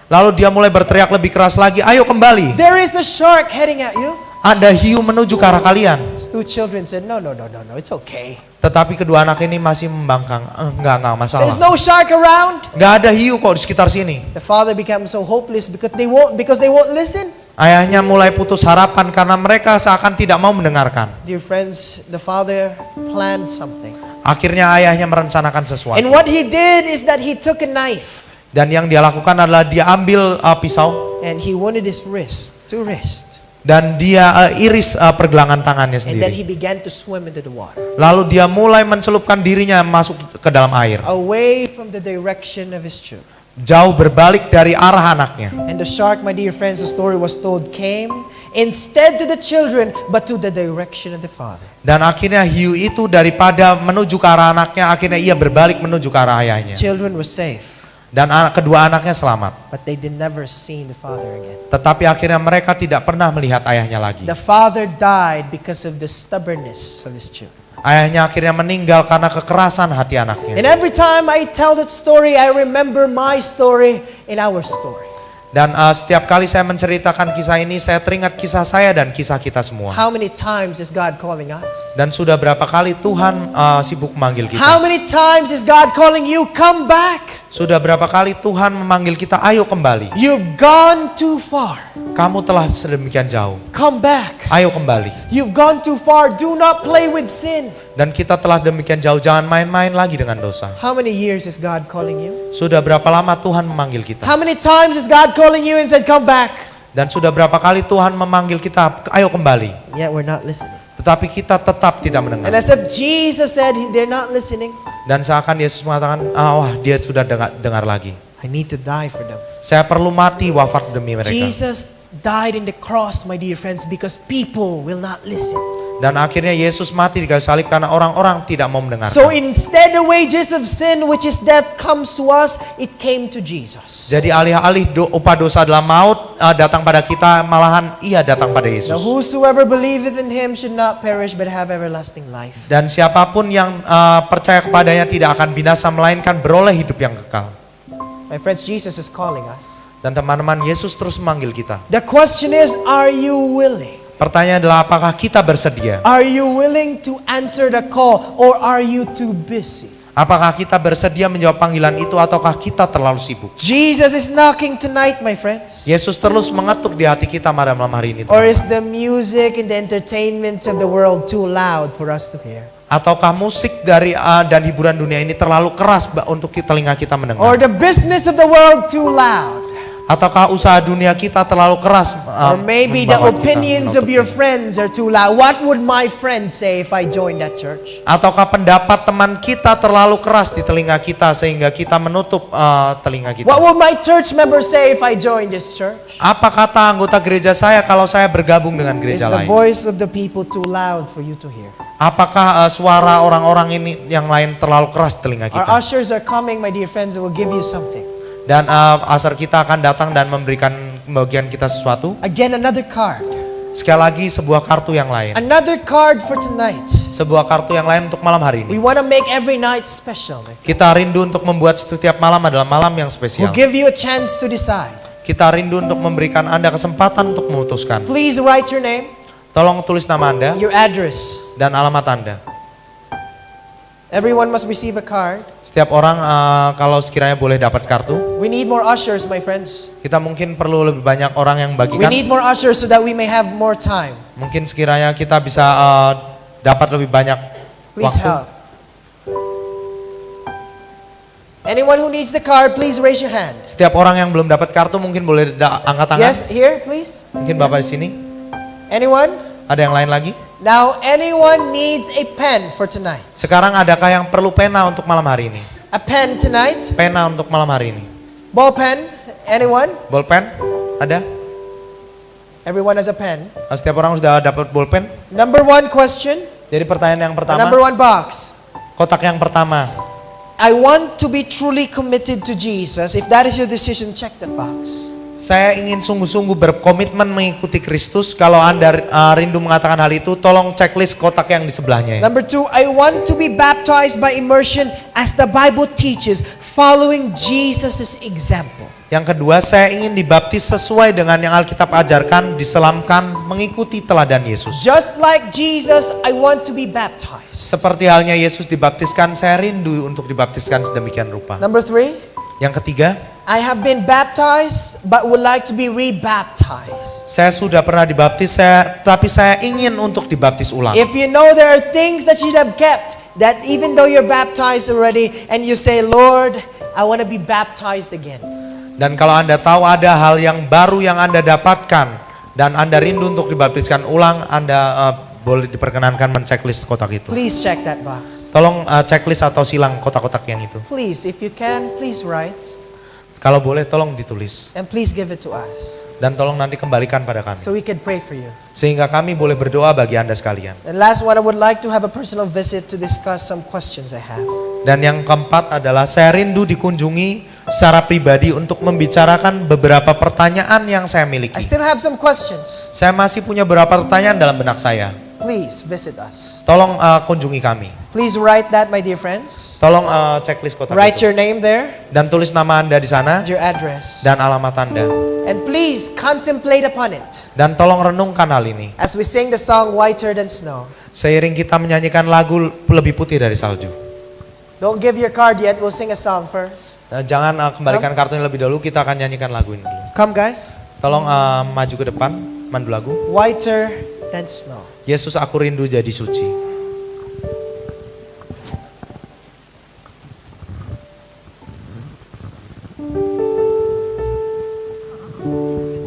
Lalu dia mulai berteriak lebih keras lagi, "Ayo kembali. There is a shark heading at you. Ada hiu menuju ke arah kalian." His two children said, no, it's okay. Tetapi kedua anak ini masih membangkang, enggak masalah. There's no shark around. Nggak ada hiu kok di sekitar sini. The father became so hopeless because they won't listen. Ayahnya mulai putus harapan karena mereka seakan tidak mau mendengarkan. Dear friends, the father planned something. Akhirnya ayahnya merencanakan sesuatu. And what he did is that he took a knife Dan yang dia lakukan adalah dia ambil pisau and he wounded his two wrists. dan dia iris pergelangan tangannya And then he sendiri. began to swim into the water. Lalu dia mulai mencelupkan dirinya masuk ke dalam air. Away from the direction of his children. Jauh berbalik dari arah anaknya. And the shark, my dear friends, the story was told, came instead to the children, but to the direction of the father. Dan akhirnya hiu itu daripada menuju ke arah anaknya, akhirnya ia berbalik menuju ke arah ayahnya. Children were safe, Dan kedua anaknya selamat. but they did never seen the father again. Tetapi akhirnya mereka tidak pernah melihat ayahnya lagi. The father died because of the stubbornness of his children. Ayahnya akhirnya meninggal karena kekerasan hati anaknya. And every time I tell that story, I remember my story and our story. Dan setiap kali saya menceritakan kisah ini, saya teringat kisah saya dan kisah kita semua. How many times is God calling us? Dan sudah berapa kali Tuhan sibuk memanggil How kita. many times is God calling you, come back? Sudah berapa kali Tuhan memanggil kita, ayo kembali. You've gone too far. Kamu telah sedemikian jauh, Come back. ayo kembali. You've gone too far. Do not play with sin. Dan kita telah demikian jauh, jangan main-main lagi dengan dosa. How many years is God calling you? Sudah berapa lama Tuhan memanggil kita? How many times is God calling you and said, come back? Dan sudah berapa kali Tuhan memanggil kita, ayo kembali. Yet we're not listening. Tetapi kita tetap tidak mendengar. And as if Jesus said, they're not listening. Dan seakan Yesus mengatakan, wah dia sudah dengar lagi. I need to die for them. Saya perlu mati wafat demi mereka. Jesus died in the cross, my dear friends, because people will not listen. Dan akhirnya Yesus mati di kayu salib karena orang-orang tidak mau mendengar. So instead the wages of sin, which is death, comes to us, it came to Jesus. Jadi alih-alih upah dosa adalah maut datang pada kita, malahan ia datang pada Yesus. Now whosoever believeth in him should not perish but have everlasting life. Dan siapapun yang percaya kepadanya tidak akan binasa, melainkan beroleh hidup yang kekal. My friends, Jesus is calling us. Dan teman-teman, Yesus terus memanggil kita. The question is, are you willing? Pertanyaan adalah apakah kita bersedia? Are you willing to answer the call or are you too busy? Apakah kita bersedia menjawab panggilan itu ataukah kita terlalu sibuk? Jesus is knocking tonight, my friends. Yesus terus mengetuk di hati kita pada malam hari ini. Or is the music and the entertainment of the world too loud for us to hear? Ataukah musik dari dan hiburan dunia ini terlalu keras untuk telinga kita Or mendengar? the business of the world too loud? Ataukah usaha dunia kita terlalu keras? Or maybe the membawa kita opinions of your menutupnya? friends are too loud. What would my friends say if I joined that church? Ataukah pendapat teman kita terlalu keras di telinga kita sehingga kita menutup telinga kita? What would my church members say if I joined this church? Apa kata anggota gereja saya kalau saya bergabung dengan Is gereja the lain? voice of the people too loud for you to hear? Apakah suara orang-orang ini yang lain terlalu keras di telinga Our kita? ushers are coming, my dear friends, and will give you something. Dan asar kita akan datang dan memberikan bagian kita sesuatu. Again, another card. Sekali lagi sebuah kartu yang lain. Another card for tonight. Sebuah kartu yang lain untuk malam hari We ini. want to make every night special. Kita rindu untuk membuat setiap malam adalah malam yang We'll spesial. give you a chance to decide. Kita rindu untuk memberikan Anda kesempatan untuk memutuskan. Please write your name, Tolong tulis nama Anda your address. dan alamat Anda. Everyone must receive a card. Setiap orang kalau sekiranya boleh dapat kartu, We need more ushers, my friends. kita mungkin perlu lebih banyak orang yang We bagikan. need more ushers so that we may have more time. Mungkin sekiranya kita bisa dapat lebih banyak Please waktu. help. Anyone who needs the card, please raise your hand. Setiap orang yang belum dapat kartu mungkin boleh angkat tangan. Yes, here, please. Mungkin Bapak di sini. Anyone? Ada yang lain lagi? Now, anyone needs a pen for tonight? Sekarang adakah yang perlu pena untuk malam hari ini? A pen tonight? Pena untuk malam hari ini. Ball pen? Anyone? Bolpen? Ada? Everyone has a pen. Setiap orang sudah dapat bolpen? Number one question. Jadi pertanyaan yang pertama, Number one box. kotak yang pertama. I want to be truly committed to Jesus. If that is your decision, check that box. Saya ingin sungguh-sungguh berkomitmen mengikuti Kristus. Kalau Anda rindu mengatakan hal itu, tolong checklist kotak yang di sebelahnya. Number two, I want to be baptized by immersion as the Bible teaches, following Jesus' example. Yang kedua, saya ingin dibaptis sesuai dengan yang Alkitab ajarkan, diselamkan, mengikuti teladan Yesus. Just like Jesus, I want to be baptized. Seperti halnya Yesus dibaptiskan, saya rindu untuk dibaptiskan sedemikian rupa. Number three, Yang ketiga, I have been baptized but would like to be rebaptized. saya sudah pernah dibaptis, tapi saya ingin untuk dibaptis ulang. If you know there are things that you have kept, that even though you're baptized already and you say, Lord, I want to be baptized again. Dan kalau Anda tahu ada hal yang baru yang Anda dapatkan dan Anda rindu untuk dibaptiskan ulang, Anda boleh diperkenankan menceklis kotak itu. Please check that box. Tolong checklist atau silang kotak-kotak yang itu. Please, if you can, please write. Kalau boleh tolong ditulis. And please give it to us Dan tolong nanti kembalikan pada kami. so we can pray for you. Sehingga kami boleh berdoa bagi Anda sekalian. And last one, I would like to have a personal visit to discuss some questions I have. Dan yang keempat adalah saya rindu dikunjungi secara pribadi untuk membicarakan beberapa pertanyaan yang saya I miliki. still have some questions. Saya masih punya beberapa pertanyaan dalam benak saya. Please visit us. Tolong kunjungi kami. Please write that, my dear friends. Tolong checklist kotak Write itu. your name there, Dan tulis nama Anda di sana and your address. dan alamat Anda. And please contemplate upon it Dan tolong renungkan hal ini. as we sing the song Whiter Than Snow. Seiring kita menyanyikan lagu lebih putih dari salju. Don't give your card yet, we'll sing a song first. Jangan kembalikan kartunya lebih dahulu, kita akan nyanyikan lagu ini dulu. Come guys. Tolong maju ke depan, mandu lagu. Whiter Than Snow. Yesus, aku rindu jadi suci.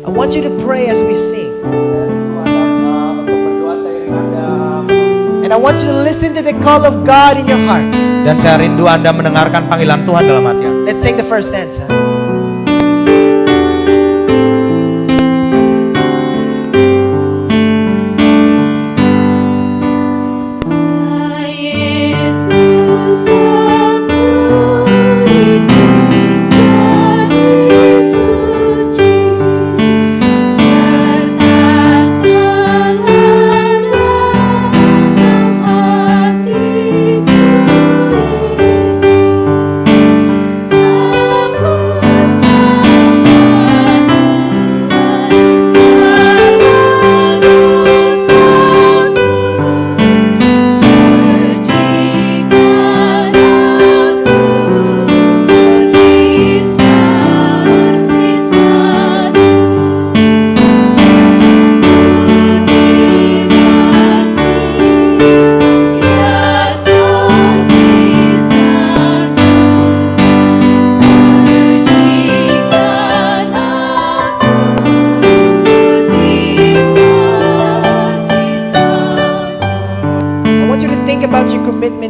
I want you to pray as we sing. And I want you to listen to the call of God in your heart. Dan saya rindu Anda mendengarkan panggilan Tuhan dalam hati Anda. Let's sing the first stanza.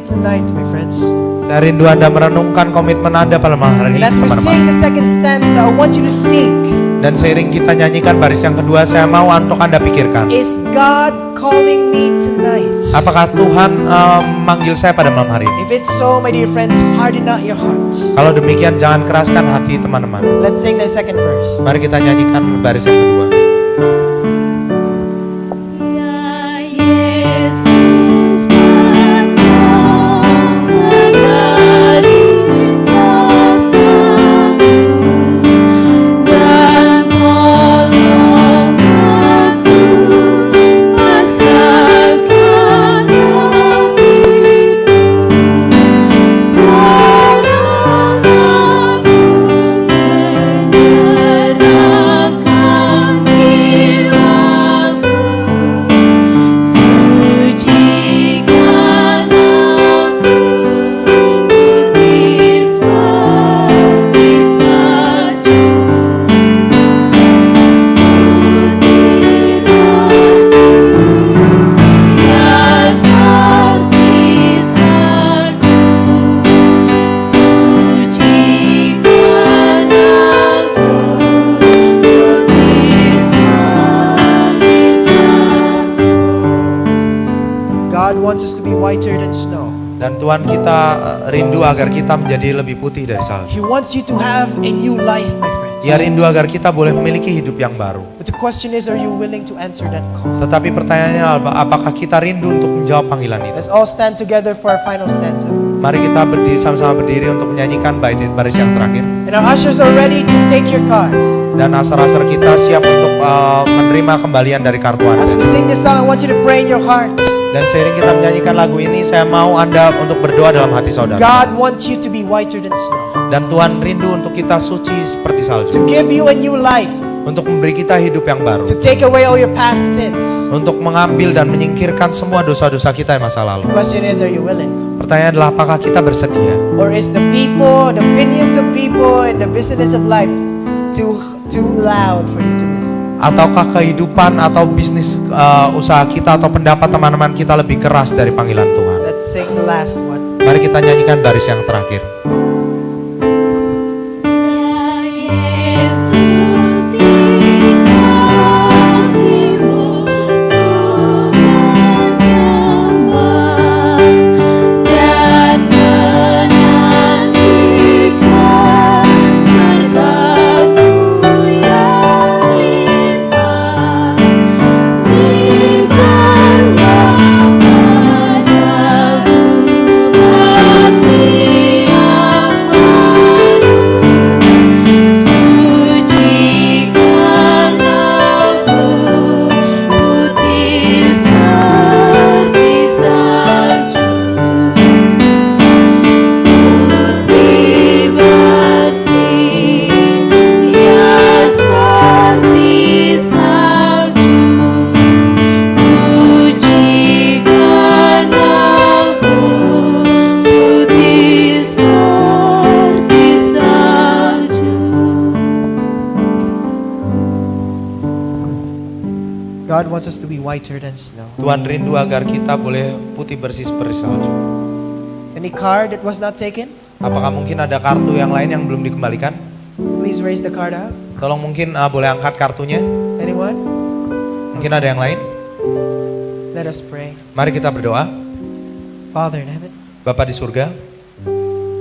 Tonight, my friends. Saya rindu Anda merenungkan komitmen Anda pada malam hari And ini, as we teman-teman. sing the second stanza, I want you to think, Dan seiring kita nyanyikan baris yang kedua, saya mau untuk Anda pikirkan, is God calling me tonight? apakah Tuhan manggil saya pada malam hari ini? If it's so, my dear friends, harden not your hearts. Kalau demikian, jangan keraskan hati teman-teman. Let's sing the second verse. Mari kita nyanyikan baris yang kedua. wants us to be whiter than snow. Dan Tuhan kita rindu agar kita menjadi lebih putih dari salju. He wants you to have a new life, my friends. Dia rindu agar kita boleh memiliki hidup yang baru. But the question is, are you willing to answer that call? Tetapi pertanyaannya adalah, apakah kita rindu untuk menjawab panggilan itu? Let's all stand together for our final stanza. Mari kita sama-sama berdiri untuk menyanyikan baris yang terakhir. And our ushers are ready to take your card. Dan asar-asar kita siap untuk menerima kembalian dari kartu Anda. As we sing this song, I want you to pray in your heart. Dan seiring kita menyanyikan lagu ini, saya mau Anda untuk berdoa dalam hati saudara. God wants you to be whiter than snow. Dan Tuhan rindu untuk kita suci seperti salju. To give you a new life. Untuk memberi kita hidup yang baru. To take away all your past sins. Untuk mengambil dan menyingkirkan semua dosa-dosa kita yang masa lalu. The question is, are you willing? Pertanyaan adalah, apakah kita bersedia? Or is the people, the opinions of people, and the business of life too loud for you to listen? Ataukah kehidupan atau bisnis usaha kita atau pendapat teman-teman kita lebih keras dari panggilan Tuhan? Let's sing the last one. Mari kita nyanyikan baris yang terakhir. whiter than snow. Tuhan rindu agar kita boleh putih bersih seperti salju. Any card that was not taken? Apakah mungkin ada kartu yang lain yang belum dikembalikan? Please raise the card up. Tolong mungkin boleh angkat kartunya. Anyone? Mungkin ada yang lain. Let us pray. Mari kita berdoa. Father in heaven, Bapa di surga,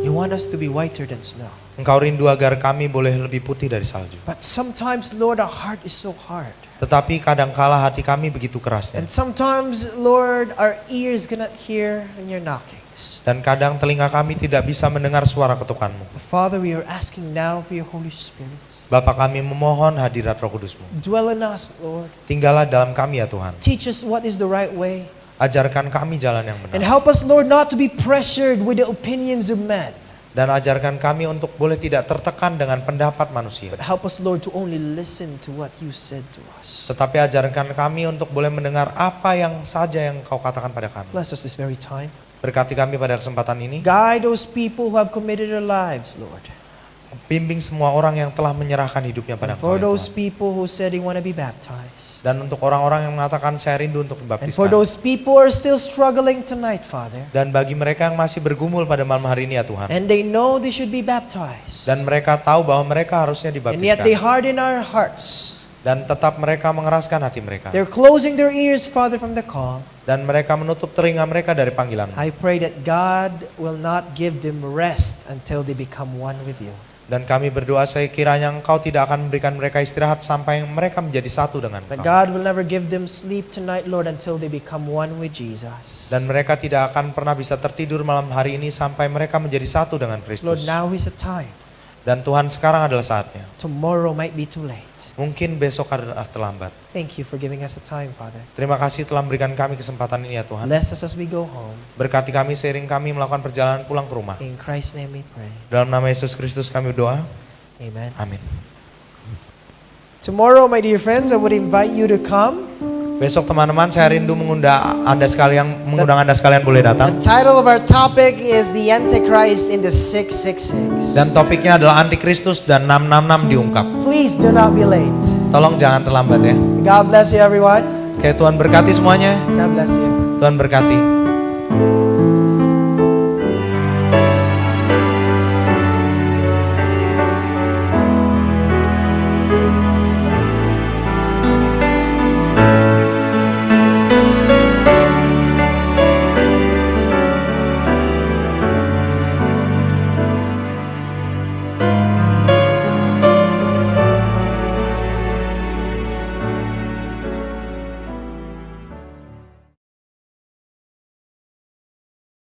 you want us to be whiter than snow. Engkau rindu agar kami boleh lebih putih dari salju. But sometimes, Lord, our heart is so hard. Tetapi kadangkala hati kami begitu kerasnya. And sometimes, Lord, our ears cannot hear when you're knocking. Dan kadang telinga kami tidak bisa mendengar suara ketukan-Mu. Father, we are asking now for your Holy Spirit. Bapa, kami memohon hadirat Roh Kudus-Mu. Dwell in us, Lord. Tinggallah dalam kami ya Tuhan. Teach us what is the right way. Ajarkan kami jalan yang And benar. help us, Lord, not to be pressured with the opinions of men. Dan ajarkan kami untuk boleh tidak tertekan dengan pendapat manusia. But help us, Lord, to only listen to what you said to us. Tetapi ajarkan kami untuk boleh mendengar apa yang saja yang Kau katakan pada kami. Bless us this very time. Berkati kami pada kesempatan ini. Guide those people who have committed their lives, Lord. Bimbing semua orang yang telah menyerahkan hidupnya pada And Engkau for ya those Tuhan. people who said they want to be baptized. Dan untuk orang-orang yang mengatakan saya rindu untuk And for dibaptiskan. those people who are still struggling tonight, Father. Dan bagi mereka yang masih bergumul pada malam hari ini ya Tuhan. And they know they should be baptized. Dan mereka tahu bahwa mereka harusnya And yet they dibaptiskan. harden our hearts. Dan tetap mereka mengeraskan hati mereka. They're closing their ears, Father, from the call. Dan mereka menutup telinga mereka dari panggilan. I pray that God will not give them rest until they become one with you. Dan kami berdoa sekiranya Engkau tidak akan memberikan mereka istirahat sampai mereka menjadi satu dengan That Engkau. God will never give them sleep tonight, Lord, until they become one with Jesus. Dan mereka tidak akan pernah bisa tertidur malam hari ini sampai mereka menjadi satu dengan Lord, Kristus. now is the time. Dan Tuhan, sekarang adalah saatnya. Tomorrow might be too late. Mungkin besok adalah terlambat. Thank you for giving us the time, Father. Terima kasih telah memberikan kami kesempatan ini ya Tuhan. Bless us as we go home. Berkati kami seiring kami melakukan perjalanan pulang ke rumah. In Christ's name we pray. Dalam nama Yesus Kristus kami berdoa. Amen. Amin. Tomorrow, my dear friends, I would invite you to come. Besok teman-teman, saya rindu mengundang Anda sekalian boleh The datang. title of our topic is The Antichrist in the 666. Dan topiknya adalah Antikristus dan 666 diungkap. Please do not be late. Tolong jangan terlambat ya. God bless you, everyone. Oke, Tuhan berkati semuanya. God bless you. Tuhan berkati.